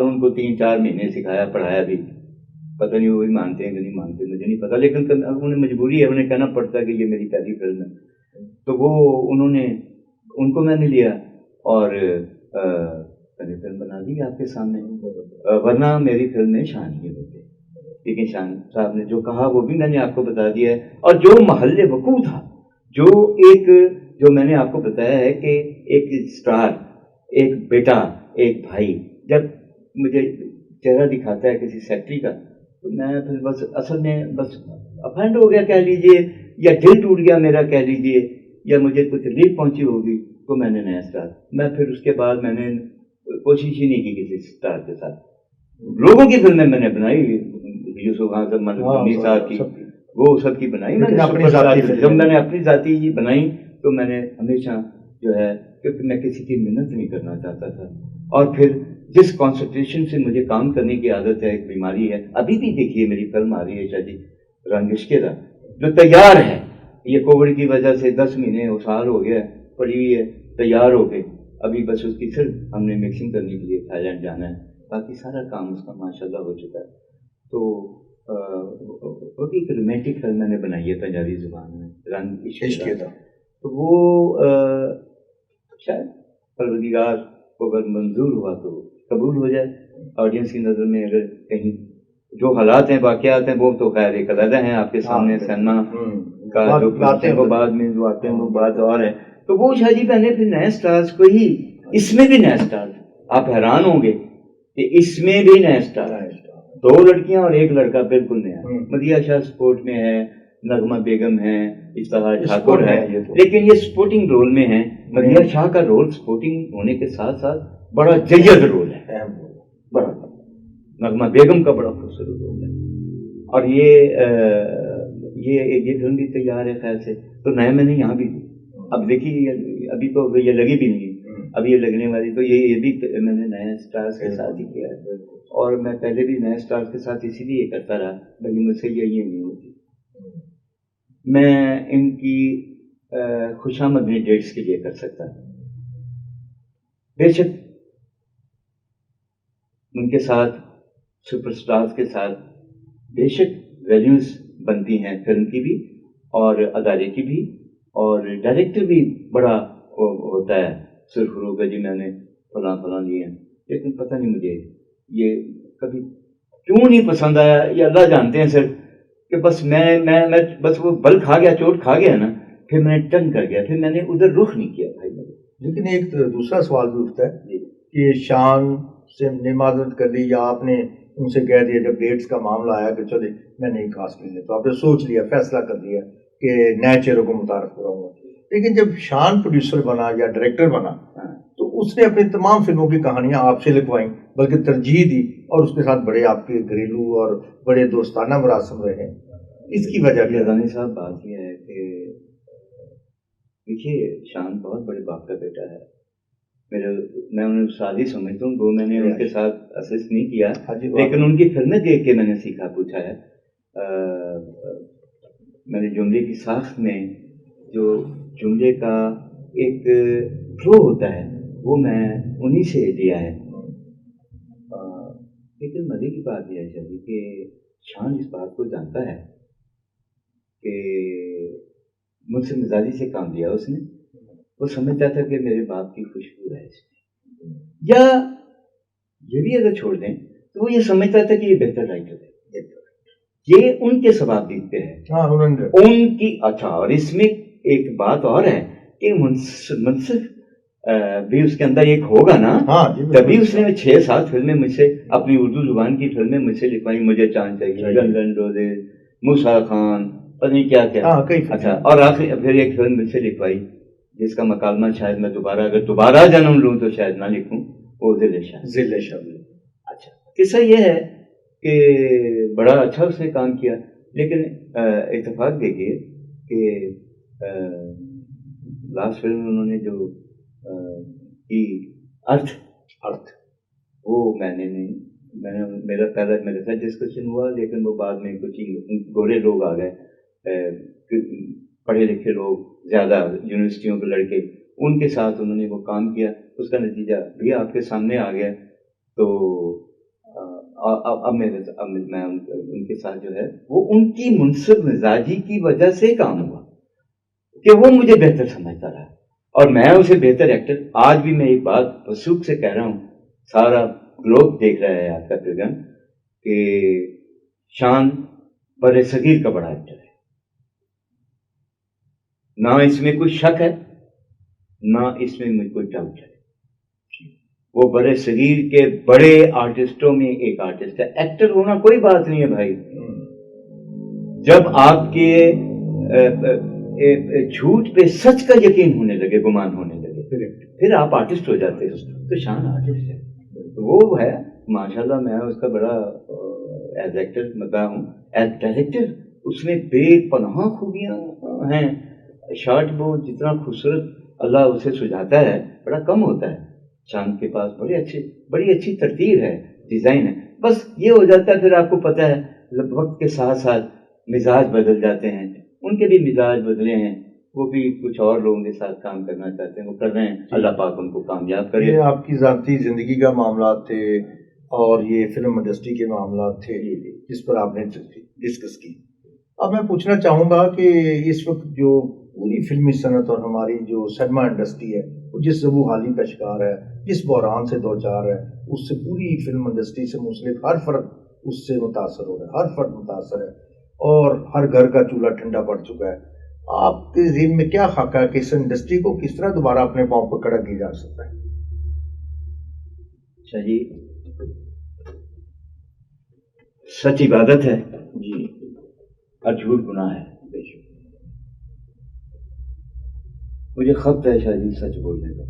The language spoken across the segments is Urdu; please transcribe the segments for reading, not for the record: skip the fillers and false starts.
ان کو 3-4 مہینے سکھایا پڑھایا بھی. پتہ نہیں وہ بھی مانتے ہیں کہ نہیں مانتے مجھے نہیں پتا، لیکن انہیں مجبوری ہے، انہیں کہنا پڑتا ہے کہ یہ میری پہلی فلم ہے. تو وہ ان کو میں نے لیا اور پہلی فلم بنا دی آپ کے سامنے. ورنہ میری فلم میں شان نہیں ہوتے، لیکن شان صاحب نے جو کہا وہ بھی میں نے آپ کو بتا دیا ہے. اور جو محل وقوع تھا، جو میں نے آپ کو بتایا ہے کہ ایک اسٹار، ایک بیٹا، ایک بھائی جب مجھے چہرہ دکھاتا ہے کسی سیکٹری کا، تو میں پھر بس اصل میں بس افینڈ ہو گیا کہہ لیجئے، یا دل ٹوٹ گیا میرا کہہ لیجئے، یا مجھے کچھ تکلیف پہنچی ہوگی، تو میں نے نیا اسٹار. میں پھر اس کے بعد میں نے کوشش ہی نہیں کی کسی اسٹار کے ساتھ. لوگوں کی فلمیں میں نے بنائی، یوسف خان صاحب کی، وہ سب کی بنائی میں نے. جب میں نے اپنی ذاتی بنائی تو میں نے ہمیشہ جو ہے، کیونکہ میں کسی کی محنت نہیں کرنا چاہتا تھا. اور پھر جس کانسنٹریشن سے مجھے کام کرنے کی عادت ہے، ایک بیماری ہے. ابھی بھی دیکھیے میری فلم آ رہی ہے شاہ جی رنگ عشق دا، جو تیار ہے. یہ کووڈ کی وجہ سے 10 مہینے سال ہو گیا پڑی ہوئی ہے، تیار ہو کے ابھی بس اس کی صرف ہم نے مکسنگ کرنے کے لیے تھائی لینڈ جانا ہے. باقی سارا کام اس کا ماشاءاللہ ہو چکا ہے. تو وہ بھی ایک رومانٹک فلم میں نے بنائی ہے پنجابی زبان میں، رنگ عشق دا. تو وہ شاید پروردگار کو اگر منظور ہوا تو قبول ہو جائے. آڈینس کی نظر میں اگر کہیں جو حالات ہیں، واقعات ہیں، وہ تو خیر ایک علیحدہ ہیں. آپ کے سامنے سینما کا جو باتیں وہ بعد میں جو آتے ہیں وہ بات اور ہے. تو وہ شاہ جی میں نے پھر نئے سٹارز کو ہی، اس میں بھی نئے سٹار، آپ حیران ہوں گے کہ اس میں بھی نئے سٹار، 2 لڑکیاں اور 1 لڑکا بالکل نیا. مدیحہ شاہ سپورٹ میں ہے، نغمہ بیگم ہے، اشتہار ٹھاکر ہے، لیکن یہ سپورٹنگ رول میں ہیں. مدیحہ شاہ کا رول سپورٹنگ ہونے کے ساتھ ساتھ بڑا جید رول ہے، بڑا. نغمہ بیگم کا بڑا خوبصورت رول ہے. اور یہ فلم بھی تیار ہے خیر سے. تو نئے میں نے یہاں بھی، اب دیکھیے ابھی تو یہ لگی بھی نہیں، ابھی یہ لگنے والی. تو یہ بھی میں نے نئے سٹارز کے ساتھ ہی کیا ہے. اور میں پہلے بھی نئے سٹارز کے ساتھ اسی لیے کرتا رہا، بلکہ مجھ سے یہ نہیں ہوتی. میں ان کی خوشامد ڈیٹس کے لیے کر سکتا ہوں. بے شک ان کے ساتھ، سپر سٹارز کے ساتھ بے شک ویلیوز بنتی ہیں فلم کی بھی اور ادارے کی بھی. اور ڈائریکٹر بھی بڑا ہوتا ہے سرخرو کا، جی میں نے فلاں لیے ہیں. لیکن پتہ نہیں مجھے یہ کبھی کیوں نہیں پسند آیا، یہ اللہ جانتے ہیں صرف، کہ بس میں بس وہ بل کھا گیا، چوٹ کھا گیا نا، پھر میں نے ٹرن کر گیا، پھر میں نے ادھر رخ نہیں کیا بھائی میرے. لیکن ایک دوسرا سوال بھی اٹھتا ہے کہ شان سے نمازت کر لی، یا آپ نے ان سے کہہ دیا جب ڈیٹس کا معاملہ آیا کہ چلے میں نہیں کاسٹ لے تو آپ نے سوچ لیا، فیصلہ کر لیا کہ نئے چہروں کو متعارف کراؤں گا. لیکن جب شان پروڈیوسر بنا یا ڈائریکٹر بنا تو اس نے اپنی تمام فلموں کی کہانیاں آپ سے لکھوائیں، بلکہ ترجیح دی، اور اس کے ساتھ بڑے آپ کے گھریلو اور بڑے دوستانہ مراسم رہے. اس کی وجہ کیا؟ رضانی صاحب بات یہ ہے کہ دیکھیے شان بہت بڑے باپ کا بیٹا ہے. میں انہیں استاد ہی سمجھتا ہوں. میں نے ان کے ساتھ اسسٹ نہیں کیا، لیکن ان کی فلمیں دیکھ کے میں نے سیکھا پوچھا ہے. میں نے جملے کی ساخت میں جو جملے کا ایک فلو ہوتا ہے وہ میں انہی سے لیا ہے. لیکن مزے کی بات یہ ہے شاید کہ شان اس بات کو جانتا ہے کہ مجھ سے مزاجی سے کام لیا اس نے. وہ سمجھتا تھا کہ میرے باپ کی خوشبو ہے اس میں، یا یہ بھی اگر چھوڑ دیں تو وہ یہ سمجھتا تھا کہ یہ بہتر رائٹر ہے. یہ ان کے ثواب دیتے ہیں ان کی. اچھا، اور اس میں ایک بات اور ہے کہ منصف بھی اس کے اندر ایک ہوگا نا، تبھی اس نے 6-7 فلمیں مجھ سے، اپنی اردو زبان کی فلمیں مجھ سے لکھوائی. مجھے چاند چاہیے، لندن روزے، موسیٰ خان، پتہ نہیں کیا کیا. اچھا، اور آخر پھر ایک فلم مجھ سے لکھوائی جس کا مکالمہ شاید میں اگر دوبارہ جنم لوں تو شاید نہ لکھوں، وہ ذل شب. اچھا، قصہ یہ ہے کہ بڑا اچھا اس نے کام کیا. لیکن اتفاق دیکھیے کہ لاسٹ فلم انہوں نے جو کی ارتھ، وہ میں نے میرا پہلا میرے ساتھ ڈسکشن ہوا، لیکن وہ بعد میں کچھ گورے لوگ آ گئے، پڑھے لکھے لوگ زیادہ، یونیورسٹیوں کے لڑکے، ان کے ساتھ انہوں نے وہ کام کیا. اس کا نتیجہ بھی آپ کے سامنے آ گیا. تو اب میں ان کے ساتھ جو ہے وہ ان کی منصب مزاجی کی وجہ سے کام ہوا کہ وہ مجھے بہتر سمجھتا رہا اور میں اسے بہتر ایکٹر. آج بھی میں ایک بات وثوق سے کہہ رہا ہوں, سارا گلوب دیکھ رہا ہے آپ کا پروگرام, کہ شان بر صغیر کا بڑا ایکٹر ہے, نہ اس میں کوئی شک ہے نہ اس میں کوئی ڈاؤٹ ہے. وہ بر صغیر کے بڑے آرٹسٹوں میں ایک آرٹسٹ ہے. ایکٹر ہونا کوئی بات نہیں ہے بھائی, جب آپ کے جھوٹ پہ سچ کا یقین ہونے لگے, گمان ہونے لگے, پھر آپ آرٹسٹ ہو جاتے ہیں. تو شان آرٹسٹ ہے, وہ ہے ماشاءاللہ. میں اس کا بڑا ایز ایکٹر مداح ہوں. ایز ڈائریکٹر اس میں بے پناہ خوبیاں ہیں. شارٹ وہ جتنا خوبصورت اللہ اسے سجاتا ہے بڑا کم ہوتا ہے. شان کے پاس بڑی اچھی ترتیب ہے, ڈیزائن ہے. بس یہ ہو جاتا ہے پھر آپ کو پتہ ہے وقت کے ساتھ ساتھ مزاج بدل جاتے ہیں. ان کے بھی مزاج بدلے ہیں, وہ بھی کچھ اور لوگوں کے ساتھ کام کرنا چاہتے ہیں, وہ کر رہے ہیں. اللہ پاک ان کو کامیاب کرے. یہ آپ کی ذاتی زندگی کا معاملات تھے اور یہ فلم انڈسٹری کے معاملات تھے جس پر آپ نے ڈسکس کی. اب میں پوچھنا چاہوں گا کہ اس وقت جو پوری فلمی صنعت اور ہماری جو سینما انڈسٹری ہے وہ جس زبو حالی کا شکار ہے, جس بحران سے دوچار ہے, اس سے پوری فلم انڈسٹری سے منسلک ہر فرد اس سے متاثر ہو رہا ہے, ہر فرد متاثر ہے اور ہر گھر کا چولہا ٹھنڈا پڑ چکا ہے. آپ کے ذہن میں کیا خاکہ ہے کہ اس انڈسٹری کو کس طرح دوبارہ اپنے پاؤں پر کھڑا کیا جا سکتا ہے؟ اچھا جی, سچ عبادت ہے جی اور جھوٹ گناہ ہے. بے شک مجھے خبت ہے شاہ جی سچ بولنے کا.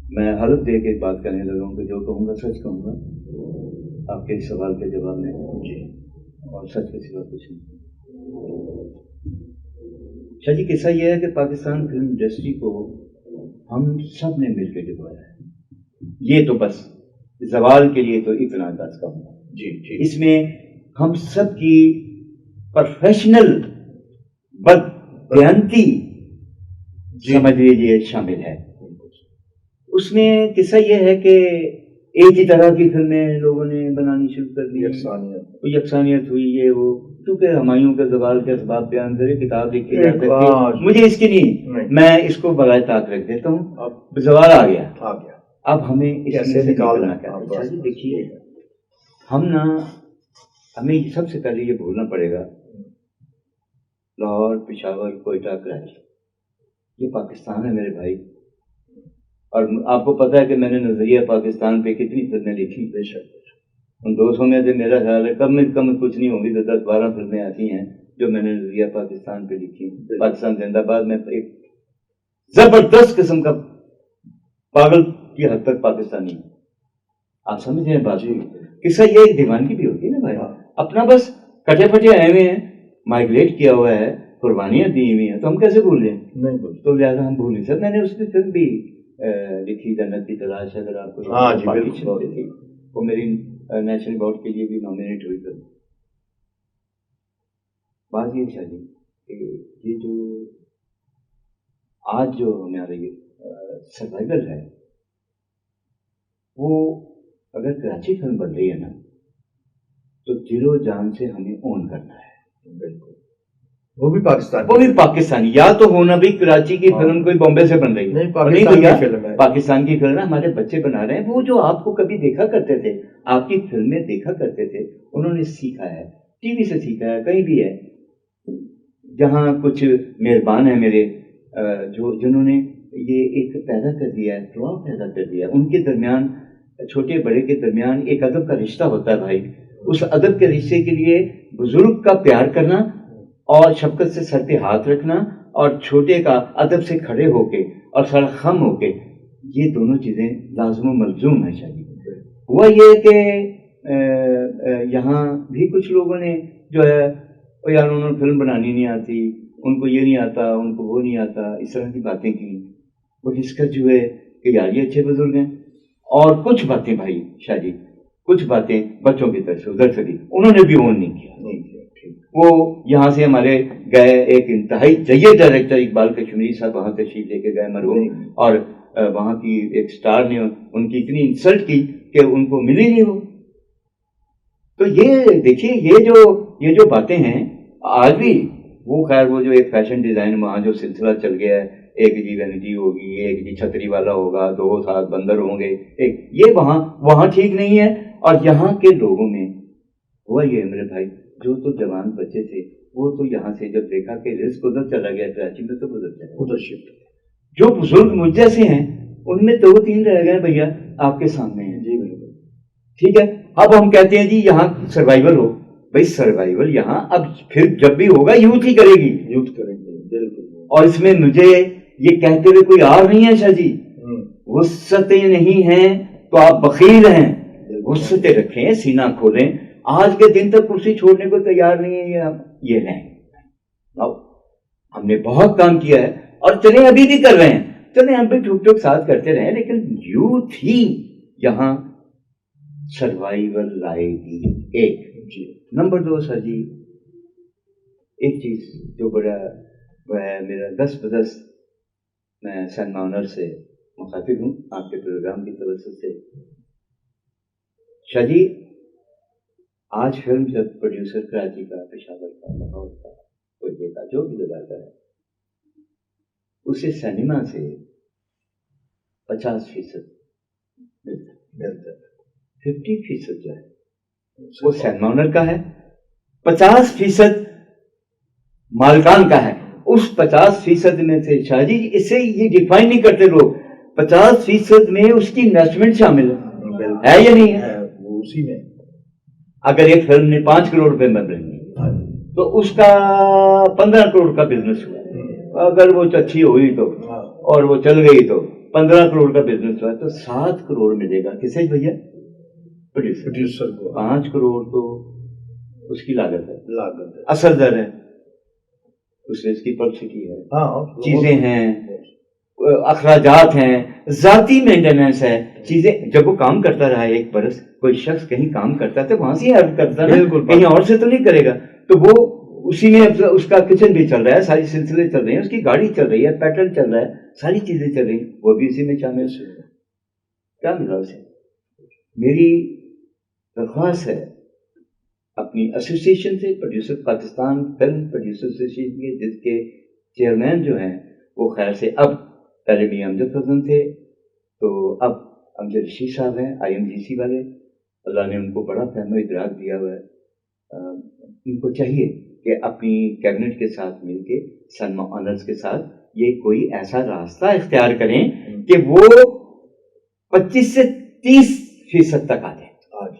میں حلف دے کے بات کرنے لگا ہوں کہ جو کہوں گا سچ کہوں گا. آپ کے سوال کے جواب میں جی, اور سچ کے سوا کچھ نہیں. شاہ جی قصہ یہ ہے کہ پاکستان فلم انڈسٹری کو ہم سب نے مل کے ڈبویا ہے. یہ تو بس زوال کے لیے تو اتنا انداز کا ہوں جی. اس میں ہم سب کی پروفیشنل بددیانتی سمجھ لیجیے شامل ہے. اس میں قصہ یہ ہے کہ ایک ہی طرح کی فلمیں لوگوں نے بنانی شروع کر دی. یکسانیت ہوئی. یہ وہ کیونکہ ہمایوں کے زوال کے اسباب بیان کرے کتاب لکھی جا سکتی, مجھے اس کی نہیں, میں اس کو برائے طاق رکھ دیتا ہوں. اب زوال آ گیا, اب ہمیں اس سے نکالنا کیا ہے. دیکھیے ہمیں سب سے پہلے یہ بھولنا پڑے گا لاہور, پشاور, کوئٹہ, کراچی یہ پاکستان ہے میرے بھائی. اور آپ کو پتا ہے کہ میں نے نظریہ پاکستان پہ کتنی فلمیں لکھی. بے شک ان 200 میں سے میرا خیال ہے کم از کم کچھ نہیں ہوگی تو 10-12 فلمیں ایسی ہیں جو میں نے نظریہ پاکستان پہ لکھی. پاکستان زندہ باد میں ایک زبردست قسم کا پاگل کی حد تک پاکستانی ہے. آپ سمجھ رہے ہیں بات؟ قصہ یہ ایک دیوانگی بھی ہوتی ہے نا بھائی. اپنا بس کٹے پھٹے آئے ہوئے ہیں, مائگریٹ کیا ہوا ہے, قربانیاں دی ہوئی ہیں, تو ہم کیسے بھول لیں؟ تو لہٰذا ہم بھول نہیں سکتے. میں نے اس کی فلم بھی لکھی جنت کی تلاش, اگر آپ کو تھی وہ میری نیشنل ایوارڈ کے لیے بھی نامینیٹ ہوئی تھی. بات یہ شاید یہ جو آج جو ہمارے سروائیول ہے وہ اگر کراچی فلم بن رہی ہے نا تو دل و جان سے ہمیں اون کرنا ہے. بالکل وہ بھی پاکستانی. یا تو ہونا بھی کراچی کی فلم کوئی بامبے سے بن رہی ہے, پاکستان کی فلم ہے. ہمارے بچے بنا رہے ہیں. وہ جو آپ کو کبھی دیکھا کرتے تھے, آپ کی فلمیں دیکھا کرتے تھے, انہوں نے سیکھا ہے, ٹی وی سے سیکھا ہے, کہیں بھی ہے. جہاں کچھ مہربان ہیں میرے جنہوں نے یہ ایک پیدا کر دیا ہے, فلاح پیدا کر دیا. ان کے درمیان, چھوٹے بڑے کے درمیان ایک ادب کا رشتہ ہوتا ہے بھائی. اس ادب کے رشتے کے لیے بزرگ کا پیار کرنا اور شفقت سے سر پہ ہاتھ رکھنا اور چھوٹے کا ادب سے کھڑے ہو کے اور سر خم ہو کے, یہ دونوں چیزیں لازم و ملزوم ہیں. شاید ہوا یہ کہ یہاں بھی کچھ لوگوں نے جو ہے یار انہوں نے فلم بنانی نہیں آتی, ان کو یہ نہیں آتا, ان کو وہ نہیں آتا, اس طرح کی باتیں کی. وہ ڈسکس جو ہے کہ یار یہ اچھے بزرگ ہیں. اور کچھ باتیں بھائی شاہ جی, کچھ باتیں بچوں کی طرف سے ادھر سے بھی انہوں نے بھی اون نہیں کیا. وہ یہاں سے ہمارے گئے ایک انتہائی جید ڈائریکٹر اقبال کشمیری صاحب وہاں تشریف لے کے گئے مرحوم, اور وہاں کی ایک سٹار نے ان کی اتنی انسلٹ کی کہ ان کو ملی نہیں. وہ تو یہ دیکھیے یہ جو باتیں ہیں آج بھی، وہ خیر وہ جو ایک فیشن ڈیزائن وہاں جو سلسلہ چل گیا ہے، ایک جی وینٹی ہوگی، ایک جی چھتری والا ہوگا، 2 7 بندر ہوں گے، ایک یہ وہاں ٹھیک نہیں ہے. اور یہاں کے لوگوں میں ہوا یہ ہے میرے بھائی، جو تو جوان بچے تھے وہ تو یہاں سے جب دیکھا کہ رزق ادھر چلا گیا کراچی میں تو ادھر چلا ادھر شفٹ. جو بزرگ مجھ جیسے ہیں ان میں 2 3 رہ گئے بھیا آپ کے سامنے ہیں. جی بالکل ٹھیک ہے، اب ہم کہتے ہیں جی یہاں سروائیول ہو، بھائی سروائیول یہاں اب پھر جب بھی ہوگا یوتھ ہی کرے گی. یوتھ کریں گے بالکل. اور اس میں مجھے یہ کہتے ہوئے کوئی آر نہیں ہے شاہ جی، وسعتیں نہیں ہیں تو آپ بخیل ہیں. وسعتیں رکھیں، سینہ کھولیں. آج کے دن تک کرسی چھوڑنے کو تیار نہیں ہے یہ نہیں. اب ہم نے بہت کام کیا ہے اور چلیں ابھی بھی کر رہے ہیں، چلیں ہم بھی ٹھوک ٹھوک ساتھ کرتے رہیں، لیکن یوتھ ہی یہاں سروائیول لائے گی. ایک جی. نمبر 2 سر جی، ایک چیز جو بڑا وہ ہے میرا 10 بدس میں سینما آنر سے مخاطب ہوں آپ کے پروگرام کی توسط سے. شاہ جی آج فلم جب پروڈیوسر کراچی کا، پشاور کا، لاہور کا، کوئٹے کا جو بھی لگاتا ہے اسے سینما سے 50% ملتا ہے. 50% جو ہے وہ سینما آنر کا ہے، 50% مالکان کا ہے. اس 50% میں سے شاہ جی اسے یہ ڈیفائن نہیں کرتے لوگ، 50% میں اس کی انویسٹمنٹ شامل ہے یا نہیں ہے. وہ اسی میں اگر ایک فلم نے 5 کروڑ روپے میں بنی تو اس کا 15 کروڑ کا بزنس ہوا. اگر وہ اچھی ہوئی تو اور وہ چل گئی تو 15 کروڑ کا بزنس ہوا، تو 7 کروڑ ملے گا کسے بھیا؟ پروڈیوسر کو. 5 کروڑ تو اس کی لاگت ہے، لاگت ہے، اصل در ہے، اس میں اس کی پبلسٹی ہے، چیزیں ہیں، اخراجات ہیں، ذاتی مینٹیننس ہے، چیزیں. جب وہ کام کرتا رہا 1 برس، کوئی شخص کہیں کام کرتا ہے تو وہاں سے ہیلپ کرتا ہے، کہیں اور سے تو نہیں کرے گا. تو وہ اسی میں اس کا کچن بھی چل رہا ہے، ساری سلسلے چل رہے ہیں، اس کی گاڑی چل رہی ہے، پیٹرن چل رہا ہے، ساری چیزیں چل رہی ہیں، وہ بھی اسی میں شامل ہے. کیا ملا اسے؟ میری درخواست ہے اپنی ایسوسیشن سے، producer Pakistan film producer association کے، جس کے چیئرمین جو ہیں وہ خیر سے اب پہلے میاں امجد فضل تھے تو اب امجد رشید صاحب ہیں IMGC والے. اللہ نے ان کو بڑا فہم و ادراک دیا ہوا ہے. ان کو چاہیے کہ اپنی کیبنٹ کے ساتھ مل کے سینما آنرز کے ساتھ یہ کوئی ایسا راستہ اختیار کریں کہ وہ 25 سے 30% تک آ جائے،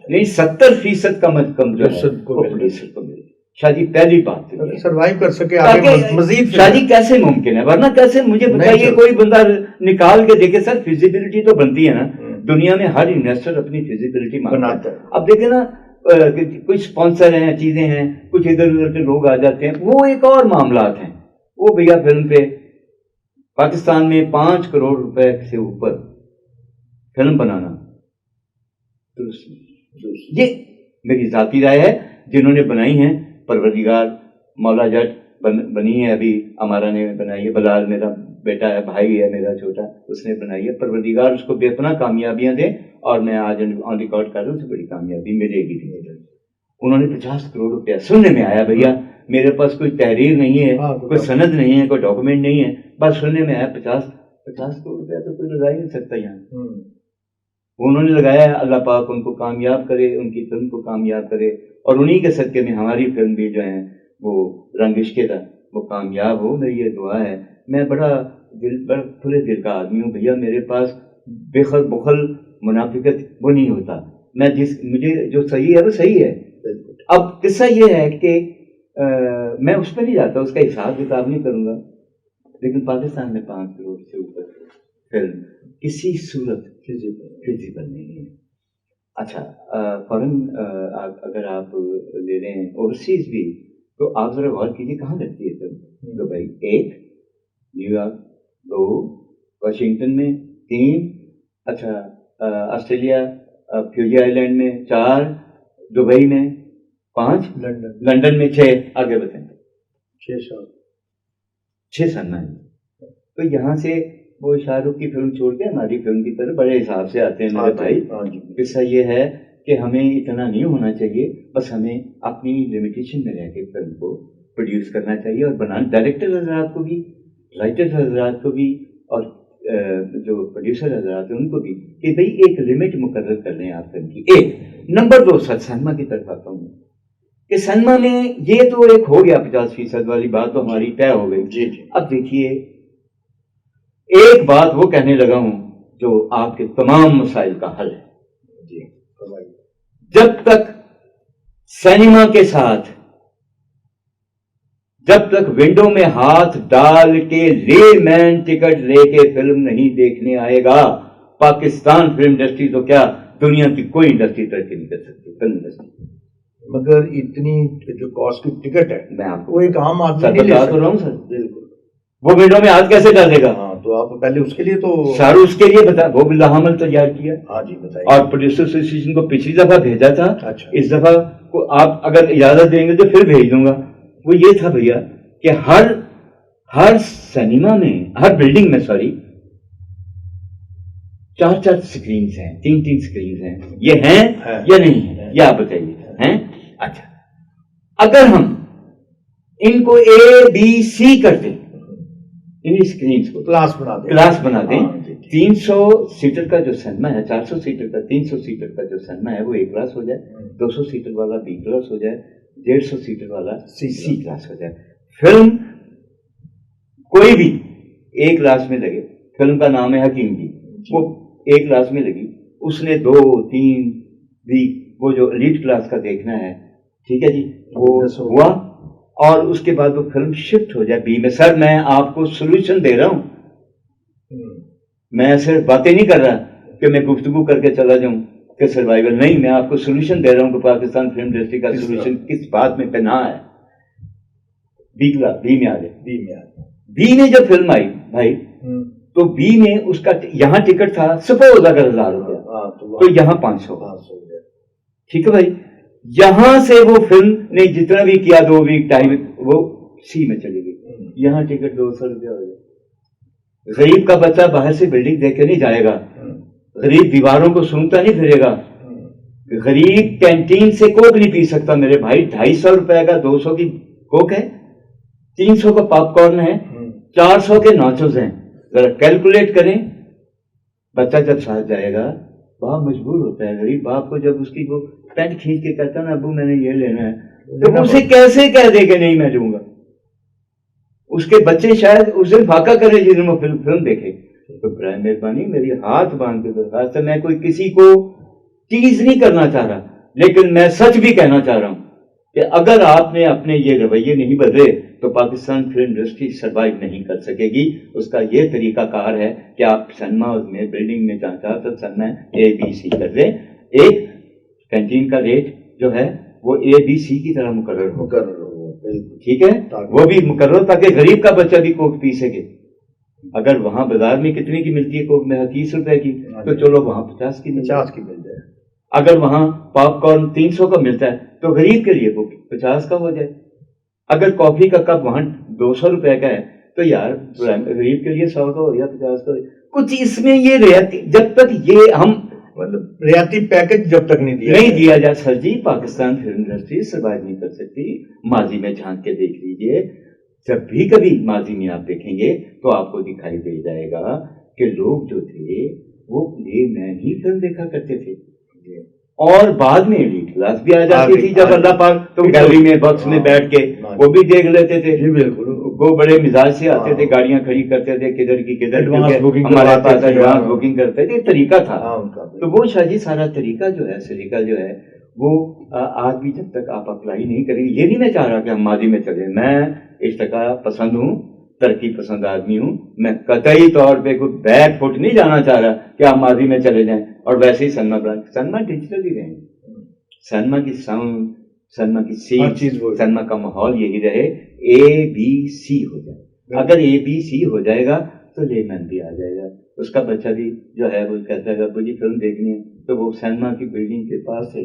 نہیں 70% کم از کم جو ہے وہ پروڈیوسر کو ملے. شاہ جی پہلی بات سروائیو کر سکے آگے مزید. شاہ جی کیسے ممکن ہے؟ ورنہ کیسے مجھے بتائیے، کوئی بندہ نکال کے دیکھے. سر فیزیبلٹی تو بنتی ہے نا، دنیا میں ہر انویسٹر اپنی فیزیبلٹی مانگتا ہے. اب دیکھیں نا کچھ سپانسر ہیں، چیزیں ہیں، کچھ ادھر ادھر کے لوگ آ جاتے ہیں، وہ ایک اور معاملات ہیں. وہ بھیا فلم پہ پاکستان میں 5 کروڑ روپے سے اوپر فلم بنانا یہ میری ذاتی رائے ہے. جنہوں نے بنائی ہیں، پروردگار مولا جٹ بنی ہے، ابھی ہمارا نے بنائی ہے، بلال میرا بیٹا ہے، بھائی ہے میرا چھوٹا، اس نے بنائی ہے. پروردگار اس کو بے پناہ کامیابیاں دیں، اور میں آج آن ریکارڈ کر رہا ہوں، اسے بڑی کامیابی ملے گی. انہوں نے 50 کروڑ روپیہ سننے میں آیا. بھیا میرے پاس کوئی تحریر نہیں ہے، کوئی سند نہیں ہے، کوئی ڈاکومنٹ نہیں ہے، بس سننے میں آیا 50 کروڑ روپیہ تو کوئی لگا ہی نہیں سکتا یہاں. انہوں نے لگایا ہے. اللہ پاک ان کو کامیاب کرے، ان کی فلم کو کامیاب کرے، اور انہی کے صدقے میں ہماری فلم بھی جو ہے وہ رنگ عشق تھا وہ کامیاب ہو. میری یہ دعا ہے. میں بڑا کھلے دل کا آدمی ہوں بھیا، میرے پاس بخل منافقت وہ نہیں ہوتا. میں مجھے جو صحیح ہے وہ صحیح ہے. اب قصہ یہ ہے کہ میں اس پہ نہیں جاتا، اس کا حساب کتاب نہیں کروں گا، لیکن پاکستان میں 5 کروڑ سے اوپر فلم کسی صورت فیزیبل نہیں ہے. اچھا فورن اگر آپ لے لیں اوورسیز بھی، تو آپ ذرا غور کیجیے کہاں لگتی ہے film. Dubai 1، new York 2، Washington میں 3، اچھا آسٹریلیا فیوجی آئی لینڈ میں 4، دبئی میں 5، لندن میں 6. آگے بتائیں. 6 سال میں. تو یہاں سے وہ شاہ رخ کی فلم چھوڑ کے ہماری فلم کی طرف بڑے حساب سے آتے ہیں میرے بھائی. قصہ یہ ہے کہ ہمیں اتنا نہیں ہونا چاہیے، بس ہمیں اپنی لمیٹیشن میں رہ کے فلم کو پروڈیوس کرنا چاہیے، اور بنانا ڈائریکٹر حضرات کو بھی، رائٹر حضرات کو بھی، اور جو پروڈیوسر حضرات ہیں ان کو بھی، کہ بھئی ایک لمٹ مقرر کر لیں آپ فلم کی. ایک نمبر 2 سنیما کی طرف آتا ہوں کہ سنیما میں یہ تو ایک ہو گیا 50% والی بات تو ہماری طے ہو گئی. جی جی. اب دیکھیے ایک بات وہ کہنے لگا ہوں جو آپ کے تمام مسائل کا حل ہے. جی جب تک سنیما کے ساتھ، جب تک ونڈو میں ہاتھ ڈال کے لے مین ٹکٹ لے کے فلم نہیں دیکھنے آئے گا، پاکستان فلم انڈسٹری تو کیا دنیا کی کوئی انڈسٹری ترقی نہیں کر سکتی. فلم انڈسٹری مگر اتنی جو کاسٹ کی ٹکٹ ہے میں آپ وہ ایک عام آدمی نہیں سر لے بتا سکتا. رہا ہوں سر، بالکل. وہ ونڈو میں ہاتھ کیسے ڈالے گا؟ ہاں تو آپ پہلے اس کے لیے تو سر اس کے لیے بتا، وہ بھی عمل تیار کیا. ہاں جی بتائیے. اور پروڈیوسر ایسوسی کو پچھلی دفعہ بھیجا تھا، اچھا. اس دفعہ کو آپ اگر اجازت دیں گے تو پھر بھیج دوں گا. وہ یہ تھا بھیا کہ ہر سنیما میں، ہر بلڈنگ میں 4 سکرینز ہیں، 3 سکرینز ہیں. یہ ہیں یا نہیں ہیں؟ یہ آپ بتائیے. ہیں؟ اچھا، اگر ہم ان کو ABC کرتے، ان اسکرینز کو کلاس بنا دیں، 300 سیٹر کا جو سنیما ہے، 400 سیٹر کا، 300 سیٹر کا جو سنیما ہے وہ A کلاس ہو جائے، 200 سیٹر والا B کلاس ہو جائے، 150 سیٹر والا C کلاس ہو جائے. فلم کوئی بھی A کلاس میں لگے، فلم کا نام ہے حکیم جی، وہ A کلاس میں لگی، اس نے 2 3 بھی وہ جو ایلیٹ کلاس کا دیکھنا ہے، ٹھیک ہے جی، وہ ہوا، اور اس کے بعد وہ فلم شفٹ ہو جائے B میں. سر میں آپ کو سولوشن دے رہا ہوں، میں صرف باتیں نہیں کر رہا کہ میں گفتگو کر کے چلا جاؤں کہ سروائیول نہیں، میں آپ کو سولوشن دے رہا ہوں کہ پاکستان فلم انڈسٹری کا سولوشن کس بات میں پنہا ہے. B میں آ جائے. B میں جب فلم آئی بھائی تو B میں اس کا یہاں ٹکٹ تھا سپوز اگر 1000 روپیہ تو یہاں 500. ٹھیک ہے بھائی، یہاں سے وہ فلم نے جتنا بھی کیا 2 ویک ٹائم وہ C میں چلی گئی. یہاں ٹکٹ 200 روپیہ ہو جائے. غریب کا بچہ باہر سے بلڈنگ دیکھ کے نہیں جائے گا، غریب دیواروں کو سونگتا نہیں پھرے گا، غریب کینٹین سے کوک نہیں پی سکتا میرے بھائی. 250 روپے کا 200 کی کوک ہے، 300 کا پاپ کارن ہے، 400 کے ناچوز ہیں. ذرا کیلکولیٹ کریں. بچہ جب ساتھ جائے گا باپ مجبور ہوتا ہے، غریب باپ کو جب اس کی وہ پینٹ کھینچ کے کہتا ہے نا ابو میں نے یہ لینا ہے، تو اسے کیسے کہہ دے کہ نہیں میں دوں گا. اس کے بچے شاید اس دن فاقہ کرے جس دن وہ فلم دیکھے. تو برائے مہربانی میری ہاتھ باندھ کے درخواست ہے، میں کوئی کسی کو ٹیز نہیں کرنا چاہ رہا، لیکن میں سچ بھی کہنا چاہ رہا ہوں کہ اگر آپ نے اپنے یہ رویے نہیں بدلے تو پاکستان فلم انڈسٹری سروائیو نہیں کر سکے گی. اس کا یہ طریقہ کار ہے کہ آپ سنیما میں بلڈنگ میں جہاں تک سننا ہے ABC کر دیں. ایک کینٹین کا ریٹ جو ہے وہ ABC کی طرح مقرر ہو، ٹھیک ہے، وہ بھی مقرر تاکہ غریب کا بچہ بھی کوک پی سکے. اگر وہاں بازار میں کتنے کی ملتی ہے کوک میں 30 روپے کی، تو چلو وہاں 50 کی مل جائے. اگر وہاں پاپ کارن 300 کا ملتا ہے تو غریب کے لیے وہ 50 کا ہو جائے. اگر کافی کا کپ وہاں 200 روپے کا ہے تو یار غریب کے لیے 100 کا ہو یا 50 کا ہو. کچھ اس میں یہ رعایتی، جب تک یہ ہم مطلب ریاتی پیکج جب تک نہیں دیا جائے سر جی پاکستان فلم انڈسٹری سروائیو نہیں کر سکتی. ماضی میں جھانک کے دیکھ لیجئے، جب بھی کبھی ماضی میں آپ دیکھیں گے تو آپ کو دکھائی دے جائے گا کہ لوگ جو تھے وہ لے مین ہی فلم دیکھا کرتے تھے، اور بعد میں ایلیٹ کلاس بھی آ جاتی تھی جب اللہ پاک تو گیلری میں باکس میں بیٹھ کے وہ بھی دیکھ لیتے تھے. وہ بڑے مزاج سے آتے تھے، گاڑیاں کھڑی کرتے تھے کدھر کی کدھر، ہمارے پاس ایڈوانس بکنگ کرتے تھے، طریقہ تھا. تو وہ شاہ جی سارا طریقہ جو ہے، سلیقہ جو ہے وہ آج بھی جب تک آپ اپلائی نہیں کریں گے. یہ نہیں میں چاہ رہا کہ ہم ماضی میں چلیں، میں ارتقاء پسند ہوں، ترقی پسند آدمی ہوں. میں قطعی طور پہ کوئی بیک فٹ نہیں جانا چاہ رہا کہ آپ ماضی میں چلے جائیں اور ویسے ہی سنیما ڈیجیٹل ہی رہیں. سنیما کی ساؤنڈ، سنیما کی سیٹ، سنیما کا ماحول یہی رہے، ABC ہو جائے. اگر ABC ہو جائے گا تو لے مین بھی آ جائے گا. اس کا بچہ بھی جو ہے وہ کہتا ہے ابو جی فلم دیکھنی ہے تو وہ سنیما کی بلڈنگ کے پاس سے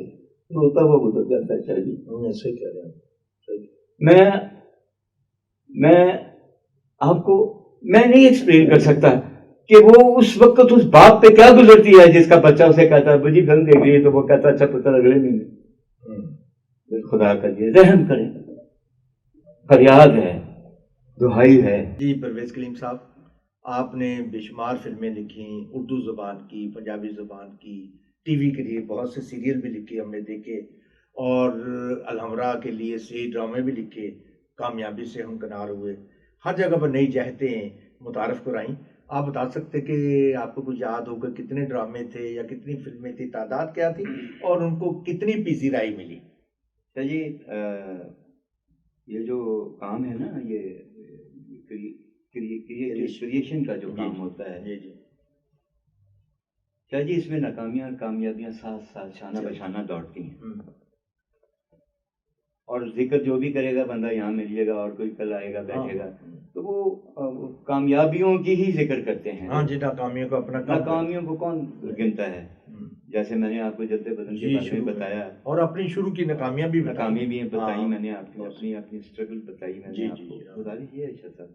ہوتا ہوا گزر جاتا ہے. چاہیے ایسے کہہ رہے ہیں. میں آپ کو میں نہیں ایکسپلین کر سکتا کہ وہ اس وقت اس باپ پہ کیا گزرتی ہے جس کا بچہ اسے کہتا ہے بجی فلم دیکھ رہی ہے تو وہ کہتا ہے اچھا پتر اگلے مہینے. خدا کریے رحم کریں. فریاد ہے، دہائی ہے. جی پرویز کلیم صاحب، آپ نے بے شمار فلمیں لکھی، اردو زبان کی، پنجابی زبان کی، ٹی وی کے لیے بہت سے سیریل بھی لکھے ہم نے دیکھے، اور الحمراء کے لیے سی ڈرامے بھی لکھے، کامیابی سے ہمکنار ہوئے، ہر جگہ پر نئی جہتیں متعارف کرائیں. آپ بتا سکتے کہ آپ کو کچھ یاد ہوگا کتنے ڈرامے تھے یا کتنی فلمیں تھی، تعداد کیا تھی، اور ان کو کتنی پذیرائی ملی؟ جی یہ جو کام ہے نا، یہ کریشن کا جو کام ہوتا ہے، جی جی کیا جی اس میں ناکامیاں اور کامیابیاں ساتھ ساتھ شانہ بشانہ دوڑتی ہیں. اور ذکر جو بھی کرے گا بندہ یہاں ملیے گا اور کوئی کل آئے گا بیٹھے گا تو وہ کامیابیوں کی ہی ذکر کرتے ہیں. ہاں جی، ناکامیوں کو اپنا ناکامیوں کو کون گنتا ہے؟ جیسے میں نے آپ کو جلتے بدن کے بارے میں بتایا، اور اپنی شروع کی ناکامیاں بھی بتائی میں نے آپ کو، اپنی اسٹرگل بتائی میں نے آپ کو. گزارش یہ ہے شاہ صاحب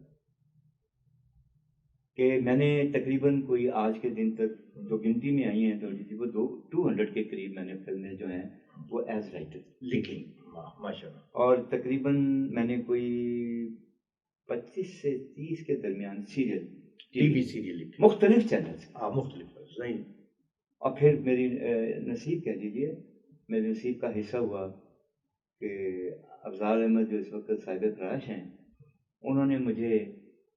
کہ میں نے تقریباً کوئی آج کے دن تک جو گنتی میں آئی ہیں تھوڑی سی، وہ 200 کے قریب میں نے فلمیں جو ہیں وہ ایز رائٹر لکھی ماشاءاللہ. اور تقریباً میں نے کوئی 25 سے 30 کے درمیان سیریل، ٹی وی سیریل لکھے، مختلف چینلز. مختلف صحیح. اور پھر میری نصیب کہہ دیجیے، میرے نصیب کا حصہ ہوا کہ افضال احمد جو اس وقت صاحب فراش ہیں، انہوں نے مجھے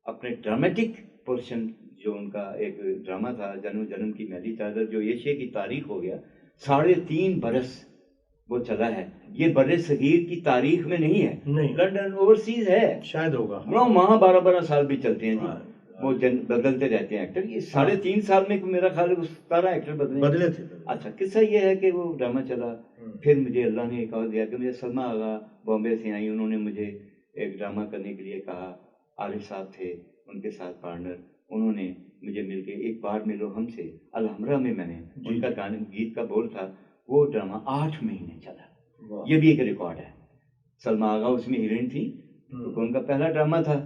اپنے ڈرامیٹک پورشن، جو ان کا ایک ڈرامہ تھا جنم کی میلی چادر، جو ایشیا کی تاریخ ہو گیا، 3.5 برس وہ چلا ہے. یہ بر صغیر کی تاریخ میں نہیں ہے، لنڈن اوورسیز ہے شاید ہوگا، وہاں 12 سال بھی چلتے ہیں جی. وہ بدلتے رہتے ہیں ایکٹر. یہ 3.5 سال میں میرا خیال ہے 17 ایکٹر بدلے تھے. اچھا قصہ یہ ہے کہ وہ ڈرامہ چلا، پھر مجھے اللہ نے ایک اور دیا کہ مجھے سلمہ آغا بامبے سے آئی، انہوں نے مجھے ایک ڈرامہ کرنے کے لیے کہا. عارف صاحب تھے ان کے ساتھ پارٹنر، انہوں نے مجھے مل کے ایک بار ملو ہم سے، الحمراء میں میں نے ان کا گانے گیت کا بول تھا. وہ ڈرامہ 8 مہینے چلا. یہ بھی ایک ریکارڈ ہے. سلمہ آغا اس میں ہیروئن تھی، ان کا پہلا ڈرامہ تھا.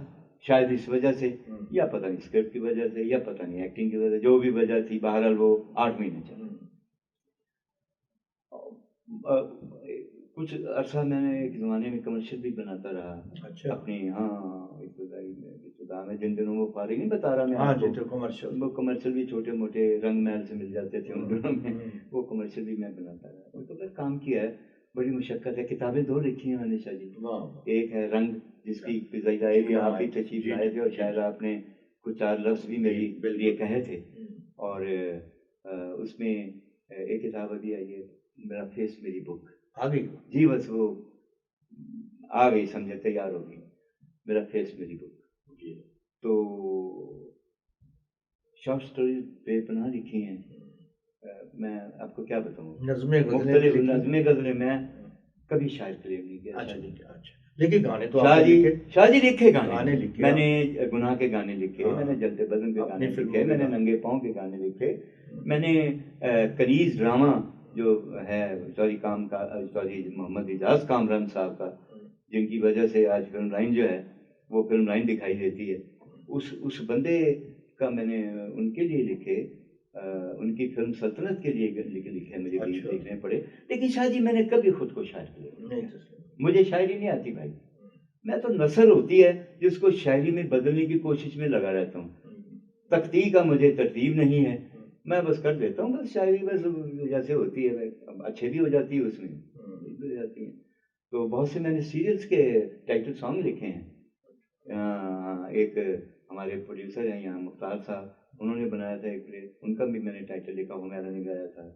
شاید اس وجہ سے، یا پتہ نہیں اسکرپٹ کی وجہ سے، یا پتہ نہیں ایکٹنگ کی وجہ سے، جو بھی وجہ تھی، بہرحال وہ 8 مہینے چلا. کچھ عرصہ میں نے ایک زمانے میں کمرشل بھی بناتا رہا اپنی. ابتدا میں جن دنوں وہ فارغ نہیں بتا رہا میں، وہ کمرشل بھی چھوٹے موٹے رنگ محل سے مل جاتے تھے ان دنوں میں، وہ کمرشل بھی میں بناتا رہا. تو پھر کام کیا ہے، بڑی مشقت ہے. کتابیں 2 لکھی ہیں میں نے شاہ جی. ایک ہے رنگ، جس کی فضائی بھی آپ ہی تشریف لائے تھے، اور شاید آپ نے کچھ 4 لفظ بھی میری لیے کہے تھے. اور اس میں ایک کتاب ابھی آئی ہے، میرا فیس میری بک آ گئی جی، بس وہ آ گئی، سمجھے تیار ہو گئی، میرا فیس میری بک. تو شارٹ سٹوریز بے پناہ لکھی ہیں. میں آپ کو کیا بتاؤں، مختلف نظمیں غزلیں. میں کبھی شاعر کلیم نہیں کیا. لیکن گانے تو شاہ جی لکھے گانے لکھے. میں نے گناہ کے گانے لکھے، میں نے جلتے بدن کے گانے لکھے، میں نے ننگے پاؤں کے گانے لکھے. میں نے کنیز ڈرامہ جو ہے چوری کام کا، چوری محمد اعجاز کامران صاحب کا، جن کی وجہ سے آج فلم لائن جو ہے وہ فلم لائن دکھائی دیتی ہے، اس بندے کا میں نے ان کے لیے لکھے. ان کی فلم سلطنت کے لیے لکھے مجھے لکھنے پڑے. لیکن شاہ جی میں نے کبھی خود کو شاعر کیا، مجھے شاعری نہیں آتی بھائی. میں تو نثر ہوتی ہے جس کو شاعری میں بدلنے کی کوشش میں لگا رہتا ہوں. تختی کا مجھے ترتیب نہیں ہے، میں بس کر دیتا ہوں، بس شاعری بس جیسے ہوتی ہے اچھے بھی ہو جاتی ہے، اس میں بھی ہو جاتی ہے. تو بہت سے میں نے سیریلس کے ٹائٹل سانگ لکھے ہیں. ایک ہمارے پروڈیوسر ہیں یہاں مختار صاحب، انہوں نے بنایا تھا ایک پلے، ان کا بھی میں نے ٹائٹل لکھا، ہمیرا نے گایا تھا.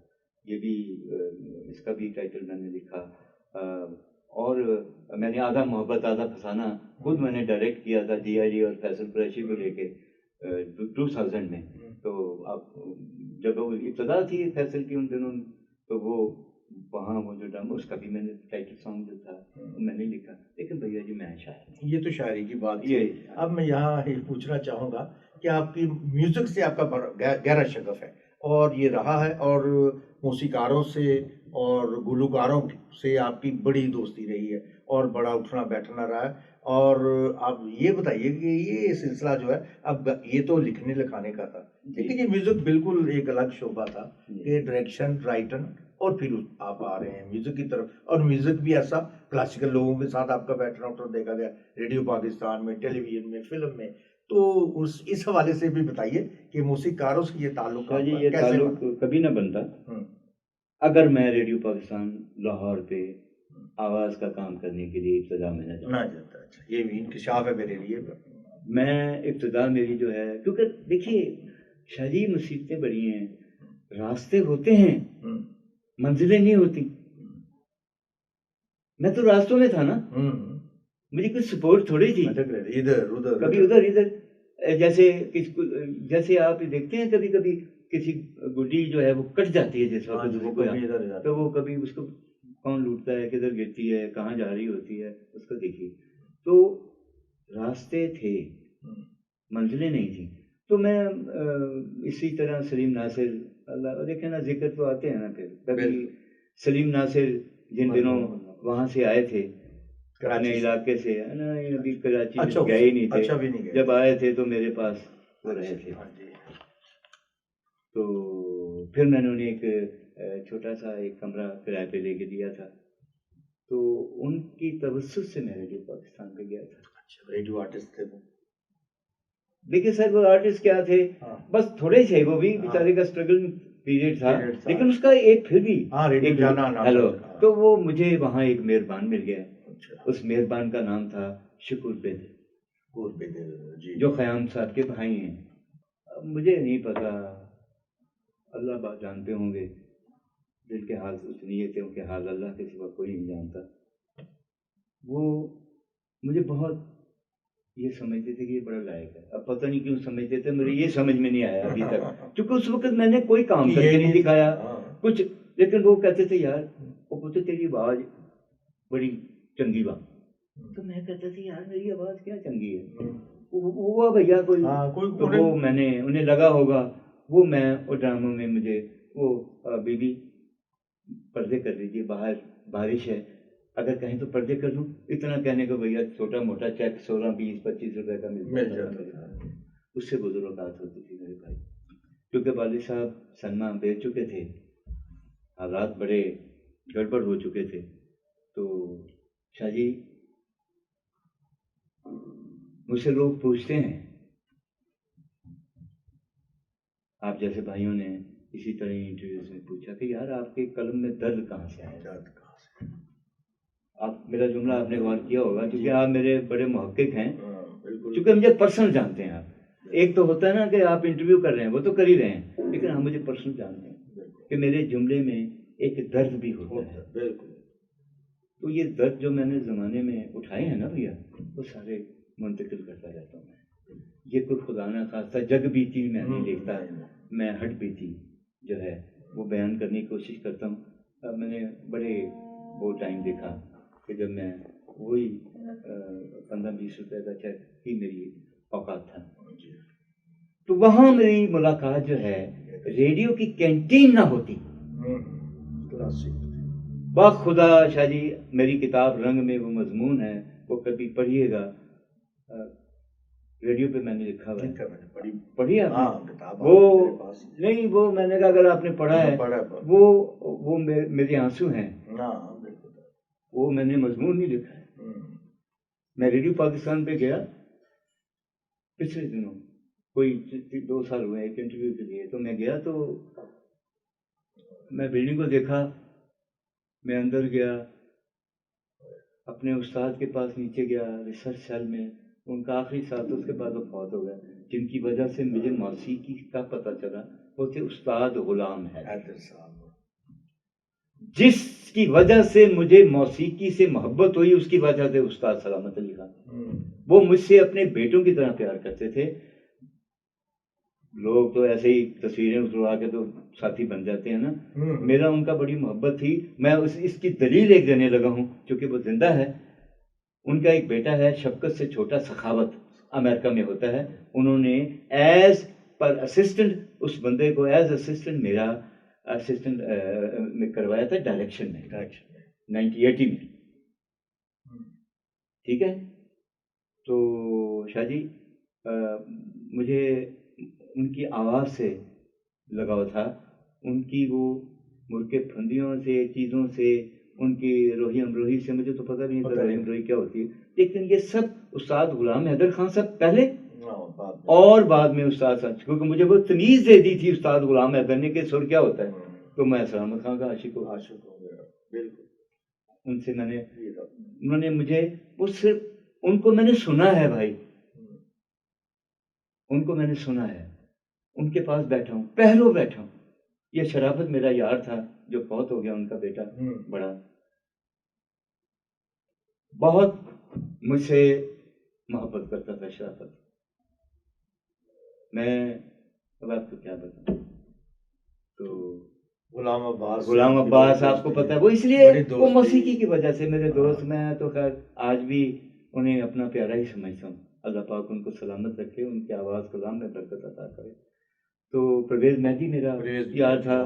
یہ بھی اس کا بھی ٹائٹل میں نے لکھا. اور میں نے آدھا محبت آدھا فسانہ خود میں نے ڈائریکٹ کیا تھا جی آئی جی اور فیصل قریشی کو لے کے 2000 میں. تو اب جب وہ ابتدا تھی فیصل کی ان دنوں، تو وہ وہاں وہ جو ڈرام اس کا بھی میں نے ٹائٹل سانگ جو تھا میں نے لکھا. لیکن بھیا جی میں شاعر، یہ تو شاعری کی بات ہے. اب میں یہاں پوچھنا چاہوں گا کہ آپ کی میوزک سے آپ کا گہرا شغف ہے، اور یہ رہا ہے، اور موسیقاروں سے اور گلوکاروں سے آپ کی بڑی دوستی رہی ہے، اور بڑا اٹھنا بیٹھنا رہا ہے. اور آپ یہ بتائیے کہ یہ سلسلہ جو ہے اب یہ تو لکھنے لکھانے کا تھا لیکن یہ میوزک بالکل ایک الگ شعبہ تھا کہ ڈائریکشن رائٹر اور پھر آپ آ رہے ہیں میوزک کی طرف اور میوزک بھی ایسا کلاسیکل لوگوں کے ساتھ آپ کا بیک گراؤنڈ دیکھا گیا ریڈیو پاکستان میں ٹیلی ویژن میں فلم میں تو اس حوالے سے بھی بتائیے کہ موسیقاروں سے یہ تعلق جی یہ تعلق کبھی نہ بنتا اگر میں ریڈیو پاکستان لاہور پہ آواز کا کام کرنے کے لیے ابتدا میں نہ جاتا. اچھا یہ بھی انکشاف ہے میرے لیے. میں ابتدا میری جو ہے کیونکہ دیکھیے شاہ جی مصیبتیں بڑی ہیں راستے ہوتے ہیں منزلیں نہیں ہوتی. میں تو راستوں میں تھا نا مجھے کوئی سپورٹ تھوڑی تھی ادھر ادھر کبھی ادھر جیسے آپ دیکھتے ہیں کبھی کبھی کسی گڈی جو ہے وہ کٹ جاتی ہے جیسے تو وہ کبھی اس کو کون لوٹتا ہے کدھر گرتی ہے کہاں جا رہی ہوتی ہے اس کو دیکھیے. تو راستے تھے منزلیں نہیں تھیں. تو میں اسی طرح سلیم ناصر اللہ دیکھیں نا ذکر تو آتے ہیں نا پھر کبھی سلیم ناصر جن دنوں وہاں سے آئے تھے اپنے علاقے سے ابھی کراچی گئے ہی نہیں تھے جب آئے تھے تو میرے پاس وہ رہے تھے. تو پھر میں نے انہیں ایک چھوٹا سا ایک کمرہ کرائے پہ لے کے دیا تھا. تو ان کی توسط سے میں ریڈیو پاکستان پہ گیا تھا. ریڈیو آرٹسٹ تھے وہ. دیکھیے سر وہ آرٹسٹ کیا تھے بس تھوڑے سے وہ بھی بیچارے کا اسٹرگل پیریڈ تھا لیکن اس کا ایک پھر بھی ہیلو تو وہ مجھے وہاں ایک مہربان مل گیا. اس مہربان کا نام تھا شکور بید جو خیام صاحب کے بھائی ہیں. مجھے نہیں پتا اللہ بات جانتے ہوں گے دل کے حال اس نیتوں کے حال اللہ کے سوا کوئی نہیں جانتا. وہ مجھے بہت یہ سمجھتے تھے کہ یہ بڑا لائق ہے. اب پتہ نہیں کیوں سمجھتے تھے مجھے یہ سمجھ میں نہیں آیا ابھی تک کیونکہ اس وقت میں نے کوئی کام کر کے نہیں دکھایا کچھ لیکن وہ کہتے تھے یار وہ پوچھتے تیری آواز بڑی چنگی بات. تو میں کہتا تھا یار میری آواز کیا چنگی ہے وہ بھیا کوئی تو وہ میں نے انہیں لگا ہوگا وہ میں اور ڈراموں میں مجھے وہ بی بی پردے کر لیجیے باہر بارش ہے اگر کہیں تو پردے کر دوں. اتنا کہنے کو بھیا چھوٹا موٹا چیک 16 20 25 روپے کا مل جاتا تھا. اس سے گزروقات ہوتی تھی میرے بھائی کیونکہ والد صاحب سنما بیچ چکے تھے حالات بڑے گڑبڑ ہو چکے تھے. تو شاہ جی مجھ سے لوگ پوچھتے ہیں آپ جیسے بھائیوں نے اسی طرح انٹرویوز میں پوچھا کہ یار آپ کے قلم میں درد کہاں سے آیا. آپ میرا جملہ آپ نے غور کیا ہوگا کیونکہ آپ میرے بڑے محقق ہیں کیونکہ مجھے پرسنل جانتے ہیں. آپ ایک تو ہوتا ہے نا کہ آپ انٹرویو کر رہے ہیں وہ تو کر ہی رہے ہیں لیکن آپ مجھے پرسنل جانتے ہیں کہ میرے جملے میں ایک درد بھی ہوتا ہے. بالکل. تو یہ درد جو میں نے زمانے میں اٹھائے ہیں نا بھیا وہ سارے منتقل کرتا رہتا ہوں. یہ کوئی خدا نہ خاصا جگ بیتی میں نہیں دیکھتا میں ہٹ بیتی جو ہے وہ بیان کرنے کی کوشش کرتا ہوں. میں نے بڑے وہ ٹائم دیکھا کہ جب میں وہی 15-20 روپے کا چیک ہی میری اوقات تھا. تو وہاں میری ملاقات جو ہے ریڈیو کی کینٹین نہ ہوتی با خدا شاہ جی میری کتاب رنگ میں وہ مضمون ہے وہ کبھی پڑھیے گا. ریڈیو پہ میں نے لکھا ہوا ہے پڑھی آپ وہ نہیں وہ میں نے کہا اگر آپ نے پڑھا ہے وہ میرے آنسو ہیں وہ میں نے مضمون نہیں لکھا ہے. میں ریڈیو پاکستان پہ گیا پچھلے دنوں کوئی 2 سال ہوئے ایک انٹرویو کے لیے. تو میں گیا تو میں بلڈنگ کو دیکھا میں اندر گیا اپنے استاد کے پاس نیچے گیا ریسرچ سیل میں ان کا آخری سال تو اس کے بعد وہ فوت ہو گیا جن کی وجہ سے مجھے موسیقی کا پتہ چلا وہ تھے استاد غلام حیدر صاحب. جس کی وجہ سے مجھے موسیقی سے محبت ہوئی اس کی وجہ سے استاد سلامت علی خان. وہ مجھ سے اپنے بیٹوں کی طرح پیار کرتے تھے. لوگ تو ایسے ہی تصویریں اتروا کے تو ساتھی بن جاتے ہیں نا میرا ان کا بڑی محبت تھی. میں اس کی دلیل ایک دینے لگا ہوں کیونکہ وہ زندہ ہے. ان کا ایک بیٹا ہے شفقت سے چھوٹا سخاوت امریکہ میں ہوتا ہے. انہوں نے ایز پر اسسٹنٹ اس بندے کو ایز اسسٹنٹ میرا اسسٹنٹ میں کروایا تھا ڈائریکشن میں 1980 میں. ٹھیک ہے تو شاہ جی مجھے ان کی آواز سے لگاؤ تھا، ان کی وہ مرکے پھندیوں سے، چیزوں سے، ان کی روحی امروہی سے. مجھے تو پتہ نہیں تھا روحی امروہی کیا ہوتی ہے، لیکن یہ سب استاد غلام حیدر خان صاحب پہلے اور بعد میں استاد صاحب، کیونکہ مجھے وہ تمیز دے دی تھی استاد غلام حیدر نے کہ سر کیا ہوتا ہے، تو میں سلامت خان کا عاشق ہو گیا. بالکل. ان سے میں نے، انہوں نے مجھے، وہ صرف ان کو میں نے سنا ہے بھائی، ان کو میں نے سنا ہے، ان کے پاس بیٹھا ہوں، پہلو بیٹھا ہوں. یہ شرافت میرا یار تھا جو فوت ہو گیا، ان کا بیٹا بڑا، بہت مجھ سے محبت کرتا تھا شرافت. میں اب آپ کو کیا بتاؤں. تو غلام عباس آپ کو پتہ ہے، وہ اس لیے وہ موسیقی کی وجہ سے میرے دوست. میں تو خیر آج بھی انہیں اپنا پیارا ہی سمجھتا ہوں. اللہ پاک ان کو سلامت رکھے، ان کی آواز کلام میں برکت عطا کرے. تو پرویز مہدی میرا یار تھا،